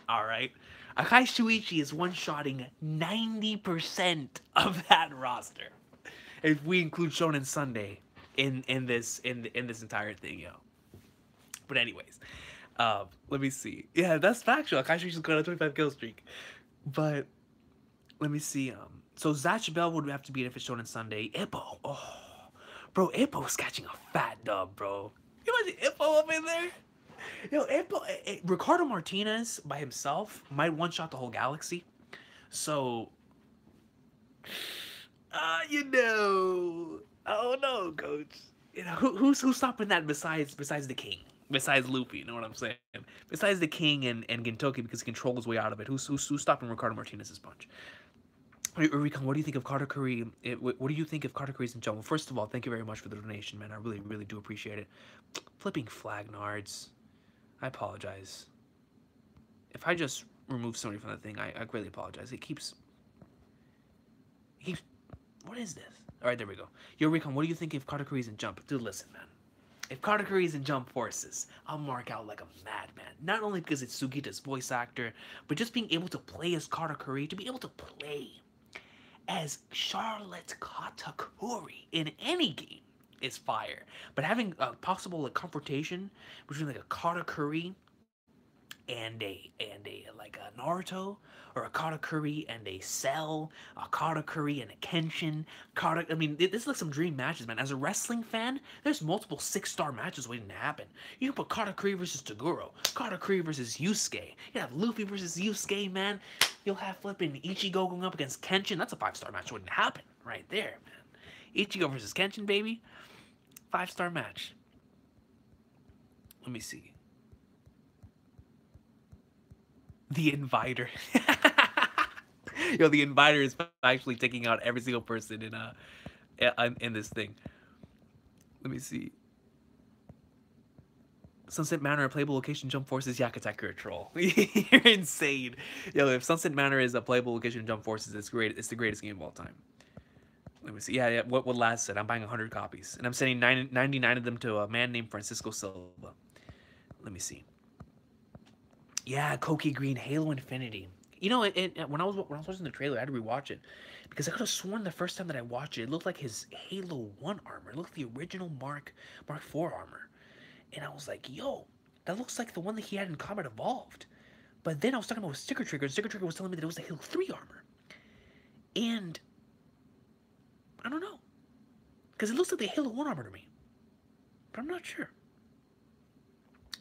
All right. Akai Shuichi is one-shotting 90% of that roster. If we include Shonen Sunday in this entire thing, yo. But anyways, let me see. Yeah, that's factual. KH3 just got a 25 kill streak. But let me see. So Zatch Bell would have to beat if it's shown on Sunday. Ippo, oh, bro, Ippo's catching a fat dub, bro. You imagine Ippo up in there? Yo, Ippo, Ricardo Martinez by himself might one shot the whole galaxy. So, you know, oh no, coach. You know who's stopping that besides the king, besides Luffy? You know what I'm saying? Besides the king and Gintoki because he controls his way out of it. Who's stopping Ricardo Martinez's punch? Recon, what do you think of Carter Curry? What do you think of Carter Curry's in jail? Well, first of all, thank you very much for the donation, man. I really, really do appreciate it. Flipping flag nards. I apologize. If I just remove somebody from that thing, I greatly apologize. It keeps... What is this? Alright, there we go. Yo, Recon, what do you think if Carter Curry's in jump? Dude, listen, man. If Carter Curry's in Jump Forces, I'll mark out like a madman. Not only because it's Sugita's voice actor, but just being able to play as Carter Curry, to be able to play as Charlotte Katakuri in any game is fire. But having a possible like confrontation between like a Katakuri and a like a Naruto, or a Katakuri and a Cell, a Katakuri and a Kenshin, I mean, this is like some dream matches, man. As a wrestling fan, there's multiple 6-star matches waiting to happen. You can put Katakuri versus Toguro, Katakuri versus Yusuke. You have Luffy versus Yusuke, man. You'll have flipping Ichigo going up against Kenshin. That's a 5-star match waiting to happen right there, man. Ichigo versus Kenshin, baby. 5-star match. Let me see. The Inviter. Yo, the Inviter is actually taking out every single person in this thing. Let me see. Sunset Manor, a playable location, Jump Forces, Yakataka, a troll. You're insane. Yo, if Sunset Manor is a playable location, Jump Forces, it's great. It's the greatest game of all time. Let me see. Yeah. What Last said. I'm buying 100 copies, and I'm sending 99 of them to a man named Francisco Silva. Let me see. Yeah, Koki Green, Halo Infinity. You know, when I was watching the trailer, I had to rewatch it because I could have sworn the first time that I watched it, it looked like his Halo 1 armor. It looked like the original Mark IV armor, and I was like, "Yo, that looks like the one that he had in Combat Evolved." But then I was talking about Sticker Trigger, and Sticker Trigger was telling me that it was the Halo 3 armor, and I don't know, because it looks like the Halo 1 armor to me, but I'm not sure.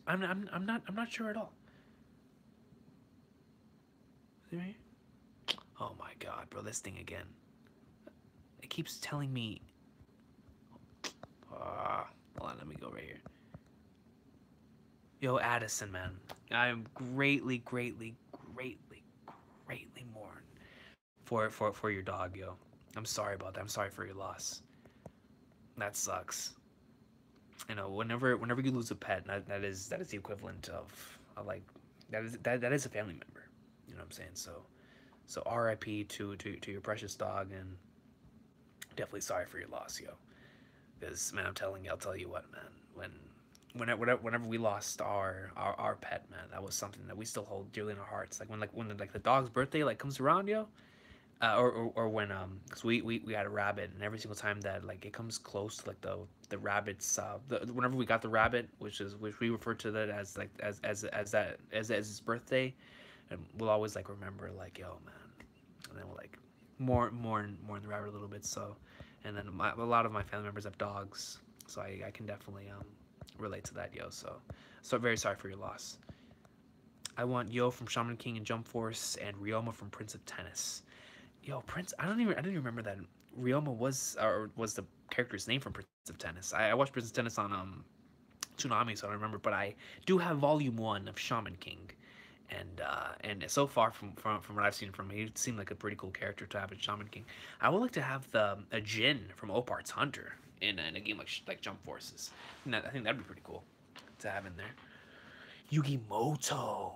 I'm not sure at all. Oh my god, bro, this thing again. It keeps telling me... hold on, let me go right here. Yo, Addison, man. I am greatly mourn for your dog, yo. I'm sorry about that. I'm sorry for your loss. That sucks. You know, whenever you lose a pet, that is the equivalent of like that is a family member. You know what I'm saying? So RIP to your precious dog, and definitely sorry for your loss, yo. Because man, I'll tell you what, man. Whenever we lost our pet, man, that was something that we still hold dearly in our hearts. When the dog's birthday comes around, yo, or when cause we had a rabbit, and every single time that it comes close to the rabbit's whenever we got the rabbit, which we refer to that as his birthday. And we'll always remember yo, man, and then we'll mourn the rabbit a little bit. So, and then a lot of my family members have dogs, so I can definitely relate to that, yo. So very sorry for your loss. I want Yo from Shaman King and Jump Force, and Ryoma from Prince of Tennis. Yo, Prince, I didn't remember that Ryoma was the character's name from Prince of Tennis. I watched Prince of Tennis on Tsunami, so I don't remember, but I do have Volume 1 of Shaman King. And so far from what I've seen from him, he seemed like a pretty cool character to have in Shaman King. I would like to have a Jin from Opart's Hunter in a game like Jump Forces. And I think that'd be pretty cool to have in there. Yugimoto,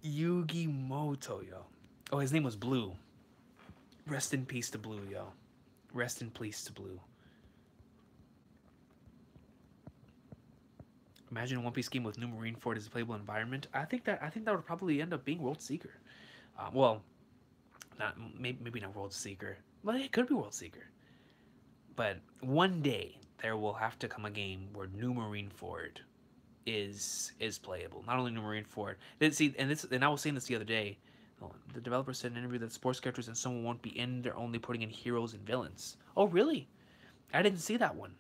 yo. Oh, his name was Blue. Rest in peace to Blue, yo. Rest in peace to Blue. Imagine a One Piece game with New Marineford as a playable environment. I think that would probably end up being World Seeker. Well, maybe not World Seeker. Well, it could be World Seeker. But one day there will have to come a game where New Marineford is playable. Not only new Marine Ford. Did see and I was saying this the other day. The developer said in an interview that sports characters and someone won't be in. They're only putting in heroes and villains. Oh, really? I didn't see that one.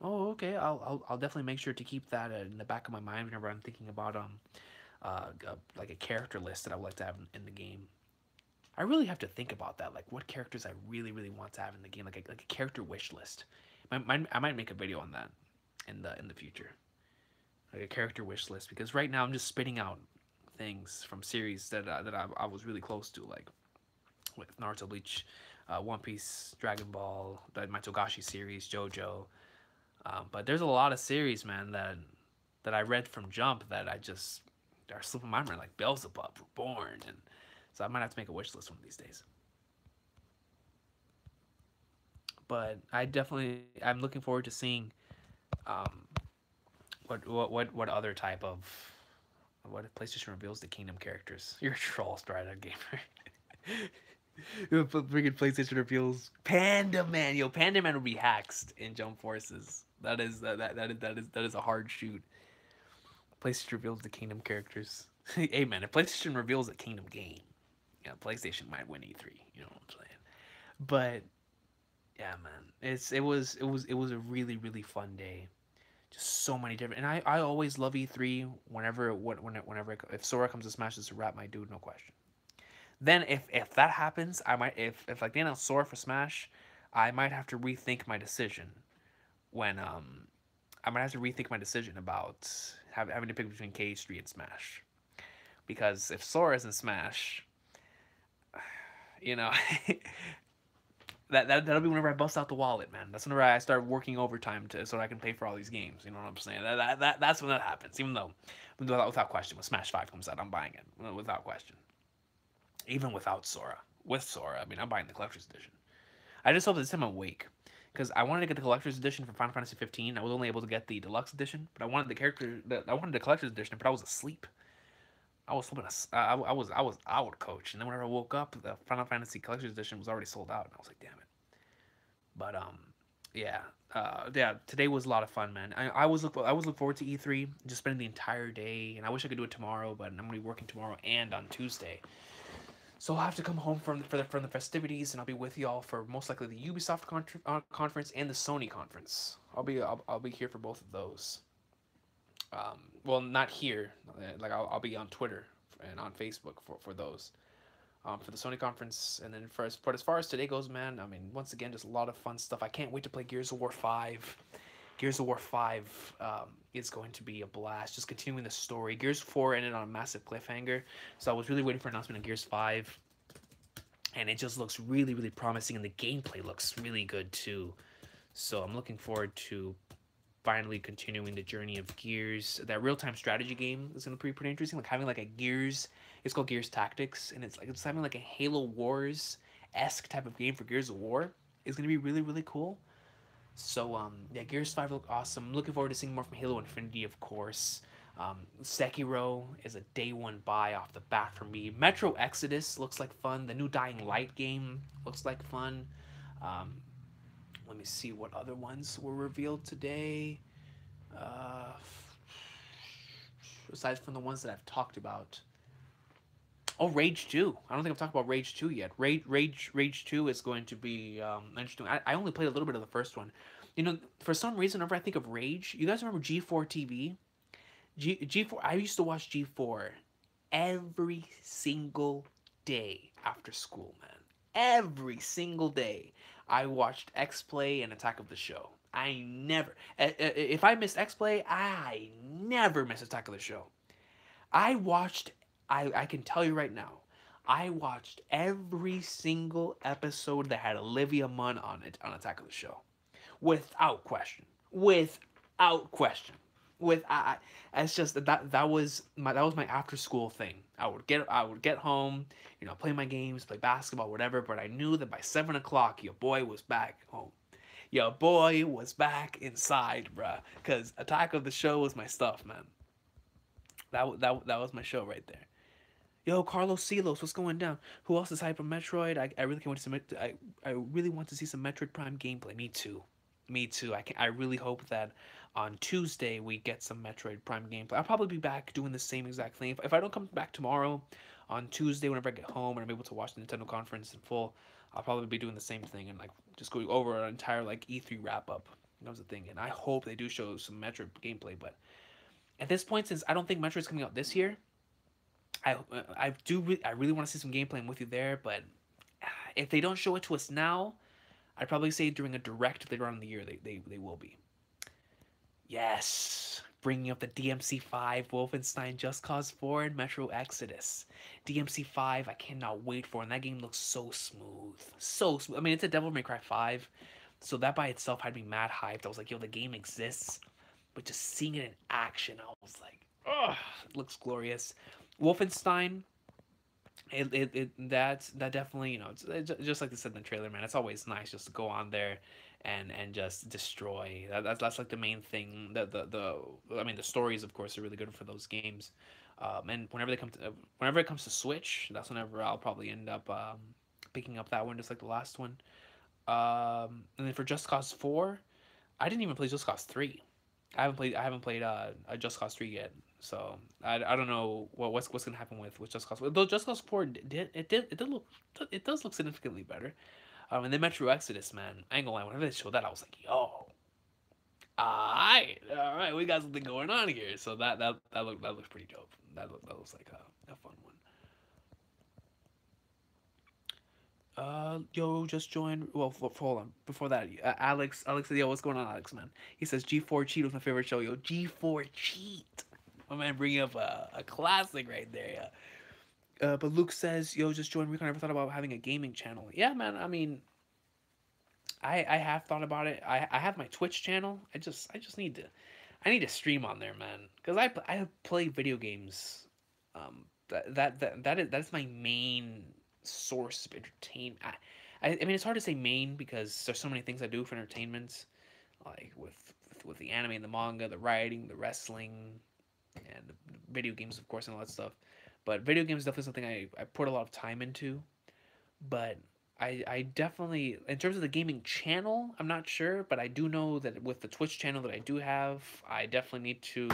Oh, okay. I'll definitely make sure to keep that in the back of my mind whenever I'm thinking about like a character list that I would like to have in the game. I really have to think about that, like what characters I really want to have in the game, like a character wish list. I might make a video on that in the future, like a character wish list, because right now I'm just spitting out things from series that I was really close to, like with Naruto, Bleach, One Piece, Dragon Ball, my Togashi series, JoJo. But there's a lot of series, man, that I read from Jump that I just are slipping my mind, like Beelzebub, Reborn, and so I might have to make a wish list one of these days. But I'm looking forward to seeing um, what other type of what if PlayStation reveals the Kingdom characters. You're a troll, Strider gamer. Freaking PlayStation reveals Panda Man. Yo, Panda Man would be hacked in Jump Forces. That is a hard shoot. PlayStation reveals the Kingdom characters. Hey man, if PlayStation reveals a Kingdom game, yeah, PlayStation might win E3. You know what I'm saying? But yeah, man, it was a really fun day. Just so many different, and I always love E3 whenever if Sora comes to Smash, this a rap my dude, no question. Then if that happens, I might if like they announce Sora for Smash, I might have to rethink my decision when I might have to rethink my decision about having to pick between KH3 and Smash, because if Sora is in Smash, you know, that'll be whenever I bust out the wallet, man. That's whenever I start working overtime so that I can pay for all these games. You know what I'm saying? That's when that happens. Even though, without question, when Smash 5 comes out, I'm buying it without question. Even without Sora, with Sora, I mean, I'm buying the collector's edition. I just hope this time I'm awake, because I wanted to get the collector's edition for Final Fantasy 15. I was only able to get the deluxe edition, but I wanted I wanted the collector's edition, but I was asleep. I was sleeping. I was out, coach. And then whenever I woke up, the Final Fantasy Collector's Edition was already sold out, and I was like, damn it. But yeah, yeah. Today was a lot of fun, man. I was look forward to E3, just spending the entire day, and I wish I could do it tomorrow, but I'm gonna be working tomorrow and on Tuesday. So I'll have to come home from the festivities, and I'll be with y'all for most likely the Ubisoft conference and the Sony conference. I'll be here for both of those. Well, not here. Like I'll be on Twitter and on Facebook for those. For the Sony conference, and then but as far as today goes, man, I mean, once again, just a lot of fun stuff. I can't wait to play Gears of War 5. Gears of War 5 is going to be a blast. Just continuing the story. Gears 4 ended on a massive cliffhanger, so I was really waiting for an announcement of Gears 5, and it just looks really promising, and the gameplay looks really good too. So I'm looking forward to finally continuing the journey of Gears. That real-time strategy game is going to be pretty interesting. Like having like a Gears, it's called Gears Tactics, and it's having like a Halo Wars-esque type of game for Gears of War. Is going to be really cool. So yeah, Gears 5 look awesome. I'm looking forward to seeing more from Halo Infinity, of course. Sekiro is a day one buy off the bat for me. Metro Exodus looks like fun. The new Dying Light game looks like fun. Let me see what other ones were revealed today. Aside from the ones that I've talked about. Oh, Rage 2. I don't think I've talked about Rage 2 yet. Rage 2 is going to be interesting. I only played a little bit of the first one. You know, for some reason, whenever I think of Rage, you guys remember G4 TV? G4, I used to watch G4 every single day after school, man. Every single day. I watched X-Play and Attack of the Show. I never... If I missed X-Play, I never missed Attack of the Show. I watched... I can tell you right now, I watched every single episode that had Olivia Munn on it on Attack of the Show. Without question. Without question. It's just that was my after school thing. I would get home, you know, play my games, play basketball, whatever. But I knew that by 7 o'clock, your boy was back home. Your boy was back inside, bruh. Cause Attack of the Show was my stuff, man. That was my show right there. Yo, Carlos Silos, what's going down? Who else is hype on Metroid? I really can't wait to see. I really want to see some Metroid Prime gameplay. Me too. Me too. I really hope that on Tuesday we get some Metroid Prime gameplay. I'll probably be back doing the same exact thing. If I don't come back tomorrow, on Tuesday whenever I get home and I'm able to watch the Nintendo conference in full, I'll probably be doing the same thing and like just going over an entire like E3 wrap up. That was the thing, and I hope they do show some Metroid gameplay. But at this point, since I don't think Metroid's coming out this year, I I really want to see some gameplay. I'm with you there, but if they don't show it to us now, I'd probably say during a direct later on in the year they will be. Yes, bringing up the DMC5, Wolfenstein Just Cause 4, and Metro Exodus. DMC5, I cannot wait for, and that game looks so smooth. So smooth. I mean, it's a Devil May Cry 5, so that by itself had me mad hyped. I was like, yo, the game exists, but just seeing it in action, I was like, oh, it looks glorious. Wolfenstein, that definitely, you know, it's just like they said in the trailer, man. It's always nice just to go on there and just destroy. That's like the main thing. The I mean, the stories of course are really good for those games. And whenever it comes to Switch, that's whenever I'll probably end up picking up that one, just like the last one. And then for Just Cause 4, I didn't even play Just Cause 3. I haven't played Just Cause 3 yet. So I don't know what's gonna happen with Just Cause 4. Though Just Cause 4 it does look significantly better. And then Metro Exodus, man, I ain't gonna lie, whenever they showed that, I was like, yo, all right, we got something going on here. So that looks pretty dope. That looks like a fun one. Yo, just joined. Well, hold on. Before that, Alex said, yo, what's going on, Alex, man? He says G4 Cheat was my favorite show. Yo, G4 Cheat. My man bringing up a classic right there. Yeah. But Luke says, yo, just joined. Recon. I never thought about having a gaming channel. Yeah, man. I mean, I have thought about it. I have my Twitch channel. I just need to stream on there, man. Cause I play video games. That is my main source of entertainment. I mean, it's hard to say main because there's so many things I do for entertainment, like with the anime and the manga, the writing, the wrestling, and the video games, of course, and all that stuff. But video games is definitely something I put a lot of time into. But I definitely, in terms of the gaming channel, I'm not sure, but I do know that with the Twitch channel that I do have, I definitely need to,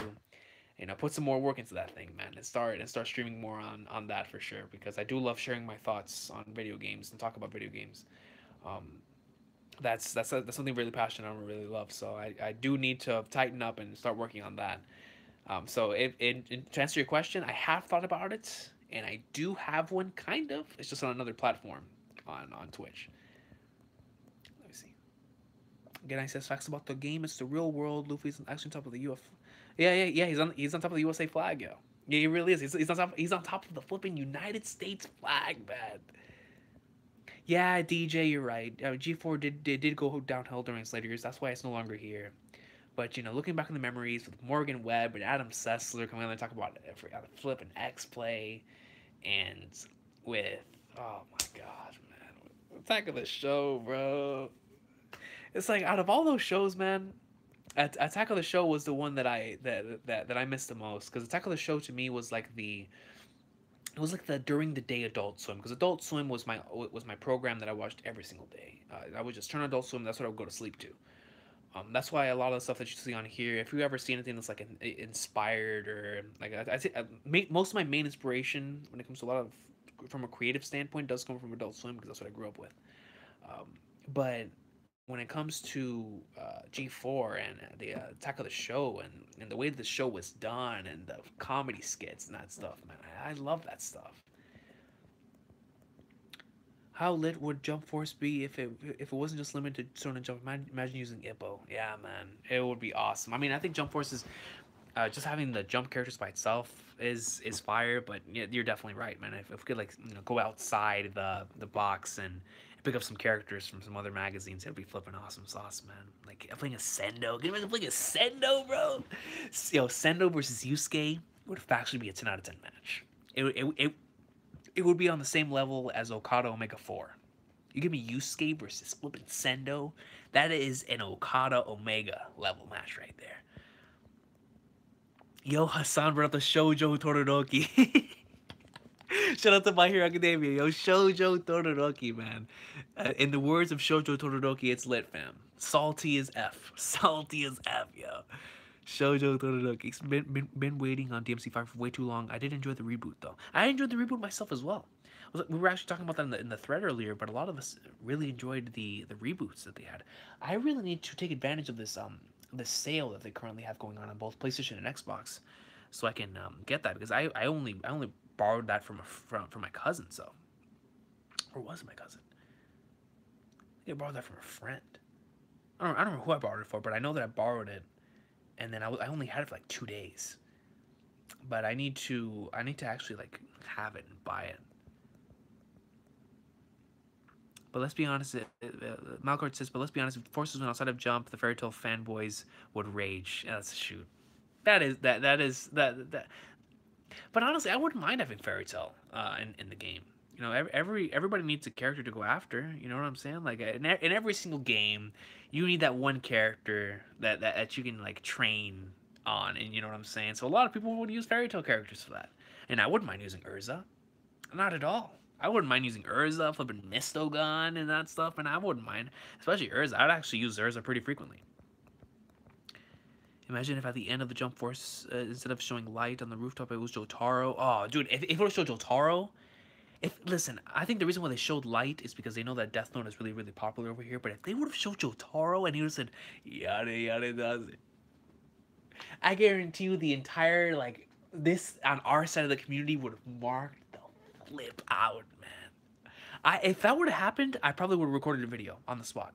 you know, put some more work into that thing, man, and start streaming more on that for sure, because I do love sharing my thoughts on video games and talk about video games. Um, that's something really passionate I really love. So I do need to tighten up and start working on that. So to answer your question, I have thought about it, and I do have one kind of. It's just on another platform, on Twitch. Let me see. Again, I says facts about the game. It's the real world. Luffy's actually on top of the UF. Yeah. He's on top of the USA flag, yo. Yeah, he really is. He's on top of the flipping United States flag, man. Yeah, DJ, you're right. G4 did go downhill during its later years. That's why it's no longer here. But you know, looking back in the memories with Morgan Webb and Adam Sessler coming on and talk about Flip and X Play, and with oh my god, man, Attack of the Show, bro. It's like out of all those shows, man, Attack of the Show was the one that I missed the most, because Attack of the Show to me was like the during the day Adult Swim, because Adult Swim was my program that I watched every single day. I would just turn on Adult Swim. That's what I would go to sleep to. That's why a lot of the stuff that you see on here, if you ever see anything that's like inspired, or like I say, most of my main inspiration when it comes to a lot of from a creative standpoint does come from Adult Swim, because that's what I grew up with. But when it comes to G4 and the Attack of the Show, and the way the show was done, and the comedy skits and that stuff, man, I love that stuff. How lit would Jump Force be if it wasn't just limited to Shonen Jump? Imagine using Ippo. Yeah, man, it would be awesome. I mean, I think Jump Force is just having the Jump characters by itself is fire. But yeah, you're definitely right, man. If we could like go outside the box and pick up some characters from some other magazines, it'd be flipping awesome sauce, man. Like playing a Sendo. Can you imagine playing a Sendo, bro? Yo, Sendo versus Yusuke would actually be a 10 out of 10 match. It would be on the same level as Okada Omega 4. You give me Yusuke versus flipping Sendo, that is an Okada Omega level match right there. Yo, Hassan brought up the Shoujo Todoroki. Shout out to My Hero Academia, yo. Shoujo Todoroki, man. In the words of Shoujo Todoroki, it's lit, fam. Salty as F. Salty as F, yo. Shoujo Todoroki. It's been waiting on DMC5 for way too long. I did enjoy the reboot, though. I enjoyed the reboot myself as well. We were actually talking about that in the thread earlier, but a lot of us really enjoyed the reboots that they had. I really need to take advantage of this sale that they currently have going on both PlayStation and Xbox, so I can get that because I only borrowed that from my cousin. So, or was it my cousin? I think I borrowed that from a friend. I don't know who I borrowed it for, but I know that I borrowed it, and then I only had it for like 2 days. But I need to actually like have it and buy it. But let's be honest, Malcord says, but let's be honest, if Forces went outside of Jump, the Fairy Tail fanboys would rage. Yeah, that's a shoot. That is. But honestly, I wouldn't mind having Fairy Tail in the game. You know, everybody needs a character to go after. You know what I'm saying? Like in every single game, you need that one character that you can like train on, and you know what I'm saying. So a lot of people would use Fairy Tail characters for that, and I wouldn't mind using Urza, not at all. I wouldn't mind using Urza, flipping Mistogun and that stuff, and I wouldn't mind, especially Urza. I'd actually use Urza pretty frequently. Imagine if at the end of the Jump Force, instead of showing light on the rooftop, it was Jotaro. Oh, dude, if it would have showed Jotaro, listen, I think the reason why they showed light is because they know that Death Note is really, really popular over here. But if they would have showed Jotaro and he would have said, yada yada does it, I guarantee you the entire like this on our side of the community would have marked the flip out, man. If that would have happened, I probably would have recorded a video on the spot.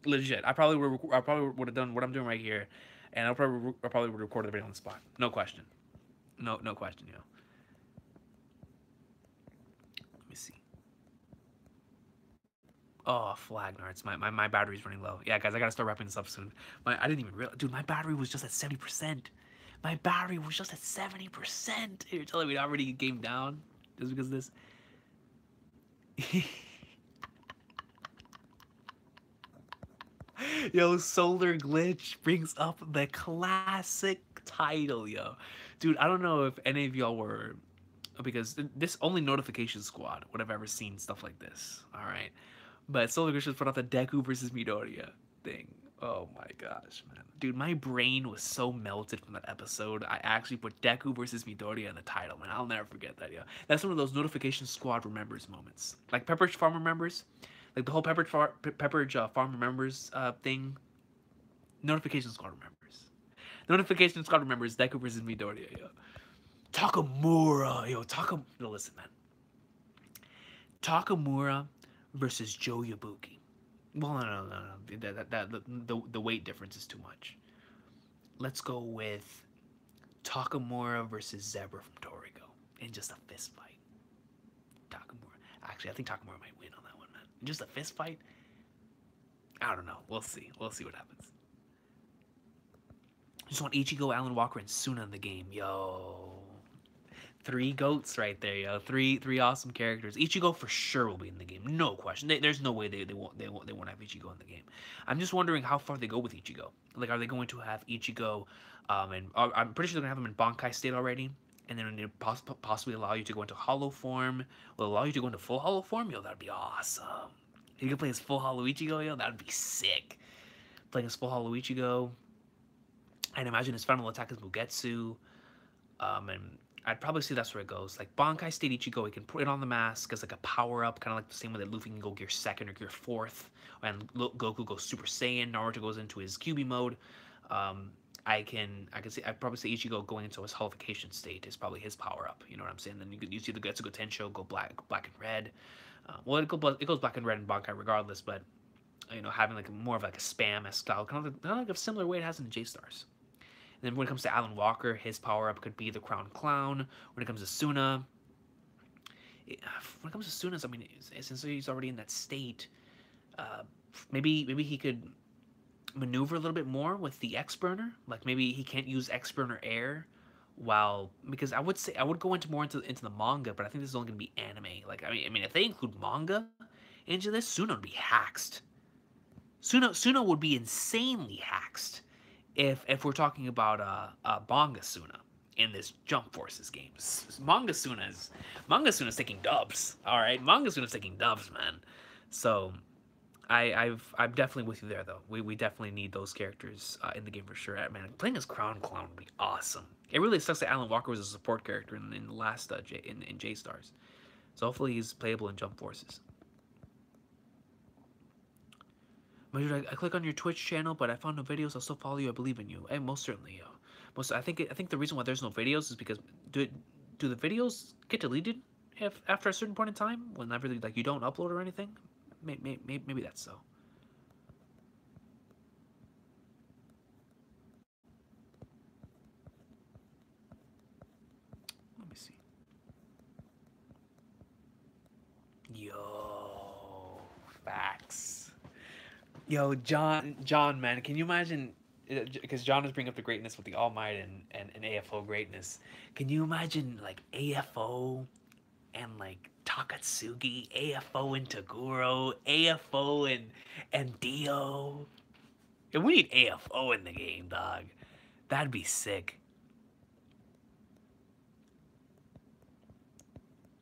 Legit, I probably would have done what I'm doing right here, and I probably would have recorded the video on the spot. No question. No question, yo. Let me see. Oh, flag nards. My battery's running low. Yeah, guys, I gotta start wrapping this up soon. I didn't even realize, dude. My battery was just at 70%. My battery was just at 70%. You're telling me it already came down just because of this. Yo, Solar Glitch brings up the classic title, yo. Dude, I don't know if any of y'all were, because this only Notification Squad would have ever seen stuff like this, alright? But Solar Glitch just put out the Deku versus Midoriya thing. Oh my gosh, man. Dude, my brain was so melted from that episode. I actually put Deku versus Midoriya in the title, man. I'll never forget that, yo. That's one of those Notification Squad remembers moments. Like Pepperidge Farm remembers. Like the whole Pepperidge Farm remembers thing. Notification Squad remembers. Notification Squad remembers Deku versus Midoriya, yo. Takamura, yo. No, listen, man. Takamura versus Joe Yabuki. Well, no. The weight difference is too much. Let's go with Takamura versus Zebra from Torigo in just a fist fight. Takamura. Actually, I think Takamura might win on that one, man. Just a fist fight? I don't know. We'll see. We'll see what happens. Just want Ichigo, Alan Walker, and Suna in the game. Yo. 3 goats right there, yo. Three awesome characters. Ichigo for sure will be in the game, no question. There's no way they won't have Ichigo in the game. I'm just wondering how far they go with Ichigo. Like, are they going to have Ichigo? And I'm pretty sure they're gonna have him in Bankai State already, and then they possibly allow you to go into Hollow form. Will allow you to go into full Hollow form. Yo, that'd be awesome. If you could play as full Hollow Ichigo, yo, that'd be sick. Playing as full Hollow Ichigo, and imagine his final attack is Mugetsu. And I'd probably say that's where it goes. Like Bankai State Ichigo, he can put it on the mask as like a power up, kind of like the same way that Luffy can go Gear 2nd or Gear 4th, and Goku goes Super Saiyan. Naruto goes into his QB mode. I'd probably say Ichigo going into his Holification state is probably his power up. You know what I'm saying? Then you see the Getsugo Tensho go black and red. Well, it goes black and red in Bankai regardless, but you know, having like more of like a spam style, kind of like a similar way it has in the J Stars. And then when it comes to Alan Walker, his power-up could be the Crown Clown. When it comes to Suna, I mean, since he's already in that state, maybe he could maneuver a little bit more with the X-Burner. Like maybe he can't use X-Burner Air, because I would go into more into the manga, but I think this is only gonna be anime. Like I mean, if they include manga into this, Suna would be haxed. Suna would be insanely haxed. If we're talking about Bonga Suna, in this Jump Forces game. Mangasuna's taking dubs. All right, Mangasuna's taking dubs, man. So I'm definitely with you there, though. We definitely need those characters in the game for sure. Man, playing as Crown Clown would be awesome. It really sucks that Alan Walker was a support character in the last in J Stars. So hopefully he's playable in Jump Forces. Dude, I click on your Twitch channel, but I found no videos. I'll still follow you. I believe in you. And most certainly, yo. I think the reason why there's no videos is because do the videos get deleted if after a certain point in time whenever like you don't upload or anything? Maybe that's so. Let me see. Yo, facts. Yo, John, man, can you imagine? Because John is bringing up the greatness with the All Might and AFO greatness. Can you imagine like AFO and like Takatsugi, AFO and Taguro, AFO and Dio? If we need AFO in the game, dog, that'd be sick.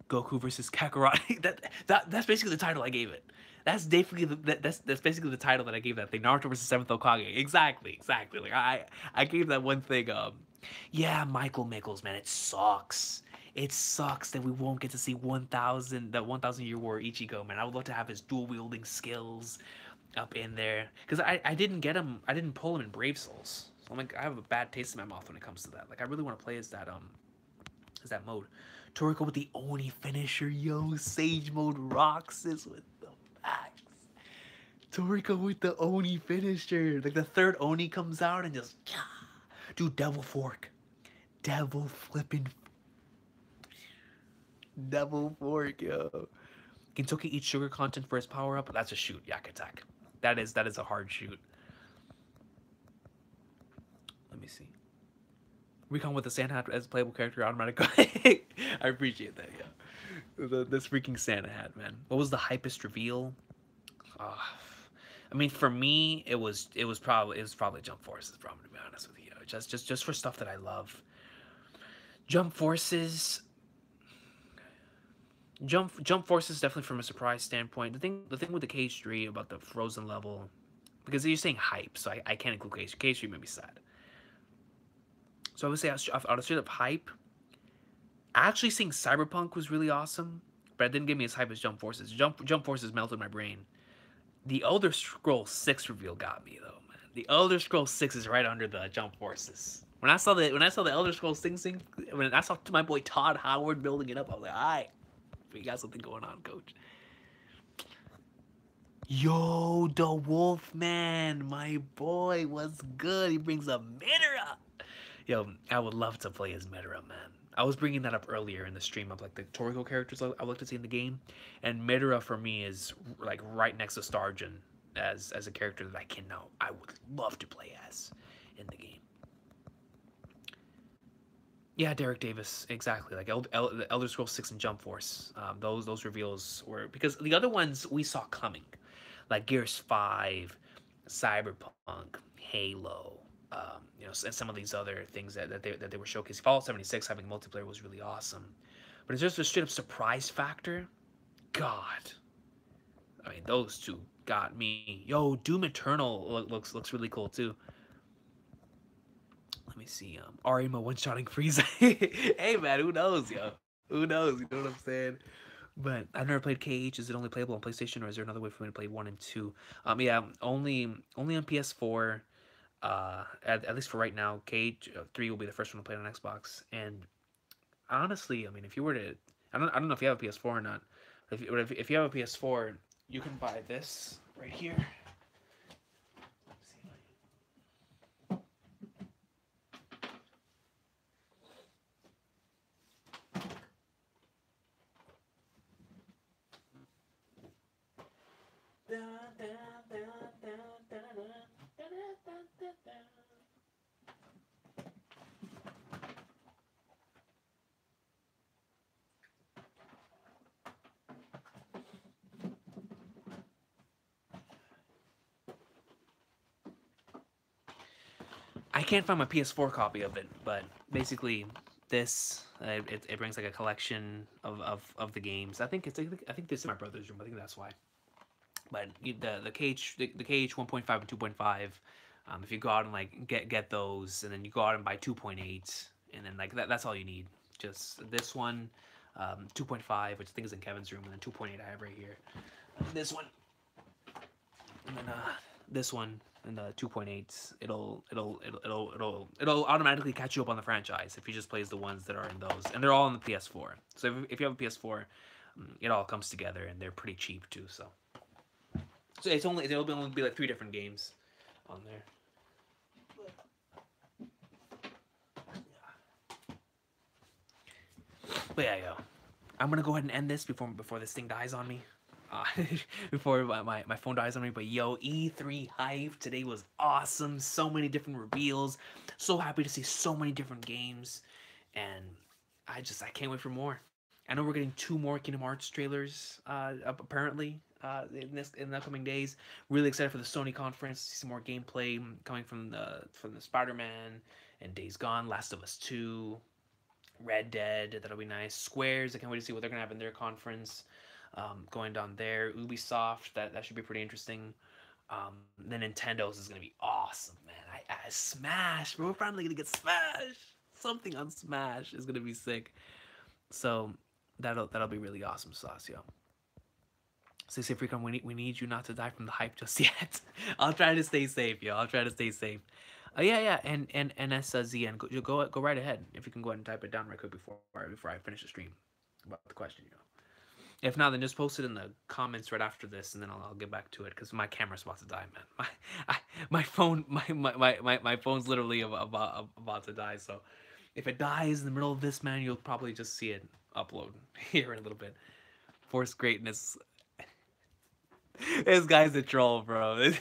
Goku versus Kakarot. That's basically the title I gave it. That's basically that's basically the title that I gave that thing. Naruto versus Seventh Hokage. Exactly. Like I gave that one thing. Yeah, Michael Mickles, man, it sucks. It sucks that we won't get to see 1,000 year war Ichigo, man. I would love to have his dual wielding skills up in there because I didn't get him. I didn't pull him in Brave Souls. So I'm like I have a bad taste in my mouth when it comes to that. Like I really want to play as that mode. Toriko with the Oni finisher, yo. Sage mode rocks this with the facts. Toriko with the Oni finisher. Like the third Oni comes out and just do Devil Fork. Devil flipping. Devil Fork, yo. Gintoki eats sugar content for his power up. That's a shoot, Yak Attack. That is a hard shoot. Let me see. Recon with the Santa Hat as a playable character automatically. I appreciate that, yeah. This freaking Santa Hat, man. What was the hypest reveal? I mean, for me, it was probably Jump Forces, probably, to be honest with you. Just for stuff that I love. Jump Forces. Jump Forces definitely from a surprise standpoint. The thing with the KH3 about the Frozen level, because you're saying hype, so I can't include KH3. KH3 made me sad. So I would say out of straight up hype, actually seeing Cyberpunk was really awesome, but it didn't give me as hype as Jump Forces. Jump Forces melted my brain. The Elder Scrolls 6 reveal got me though, man. The Elder Scrolls 6 is right under the Jump Forces. When I saw the Elder Scrolls thing, when I saw my boy Todd Howard building it up, I was like, alright, we got something going on, coach. Yo, the Wolfman, my boy, what's good? He brings a Midora. Yo, I would love to play as Midora, man. I was bringing that up earlier in the stream of like the Toriko characters I like to see in the game, and Midora for me is like right next to Starjun as a character that I would love to play as in the game. Yeah, Derek Davis, exactly. Like Elder Scrolls 6 and Jump Force. Those reveals were because the other ones we saw coming, like Gears 5, Cyberpunk, Halo. And some of these other things that they were showcasing. Fallout 76 having multiplayer was really awesome, but it's just a straight up surprise factor. God, I mean those two got me. Yo, Doom Eternal looks really cool too. Let me see. Arima one-shotting Frieza. Hey man, who knows, yo? Who knows? You know what I'm saying? But I've never played KH. Is it only playable on PlayStation, or is there another way for me to play 1 and 2? Yeah, only on PS4. At least for right now, KH3 will be the first one to play on Xbox. And honestly, I mean, if you were to, I don't know if you have a PS4 or not. If you have a PS4, you can buy this right here. I can't find my PS4 copy of it, but basically this. It brings like a collection of the games. I think this is my brother's room. I think that's why. But the KH 1.5 and 2.5, if you go out and like get those, and then you go out and buy 2.8, and then like that's all you need. Just this one, 2.5, which I think is in Kevin's room, and then 2.8 I have right here. This one, and then this one, and the 2.8. It'll automatically catch you up on the franchise if you just plays the ones that are in those, and they're all on the PS4. So if you have a PS4, it all comes together, and they're pretty cheap too. So it'll only be like 3 different games on there. But yeah, yo, I'm gonna go ahead and end this before this thing dies on me. Before my phone dies on me. But yo, E3 hype today was awesome. So many different reveals. So happy to see so many different games, and I can't wait for more. I know we're getting 2 more Kingdom Hearts trailers apparently in the upcoming days. Really excited for the Sony conference. See some more gameplay coming from the Spider-Man and Days Gone, Last of Us 2, Red Dead. That'll be nice. Squares. I can't wait to see what they're gonna have in their conference. Going down there. Ubisoft. That should be pretty interesting. Then Nintendo's is gonna be awesome, man. I Smash. We're finally gonna get Smash. Something on Smash is gonna be sick. So that'll be really awesome sauce, yo. So say Freecom, we need you not to die from the hype just yet. I'll try to stay safe, yo. I'll try to stay safe. Yeah, and NSZN, go right ahead. If you can go ahead and type it down right quick before I finish the stream about the question, yo. If not, then just post it in the comments right after this, and then I'll get back to it because my camera's about to die, man. My phone's literally about to die. So if it dies in the middle of this, man, you'll probably just see it upload here in a little bit. Force greatness. This guy's a troll, bro.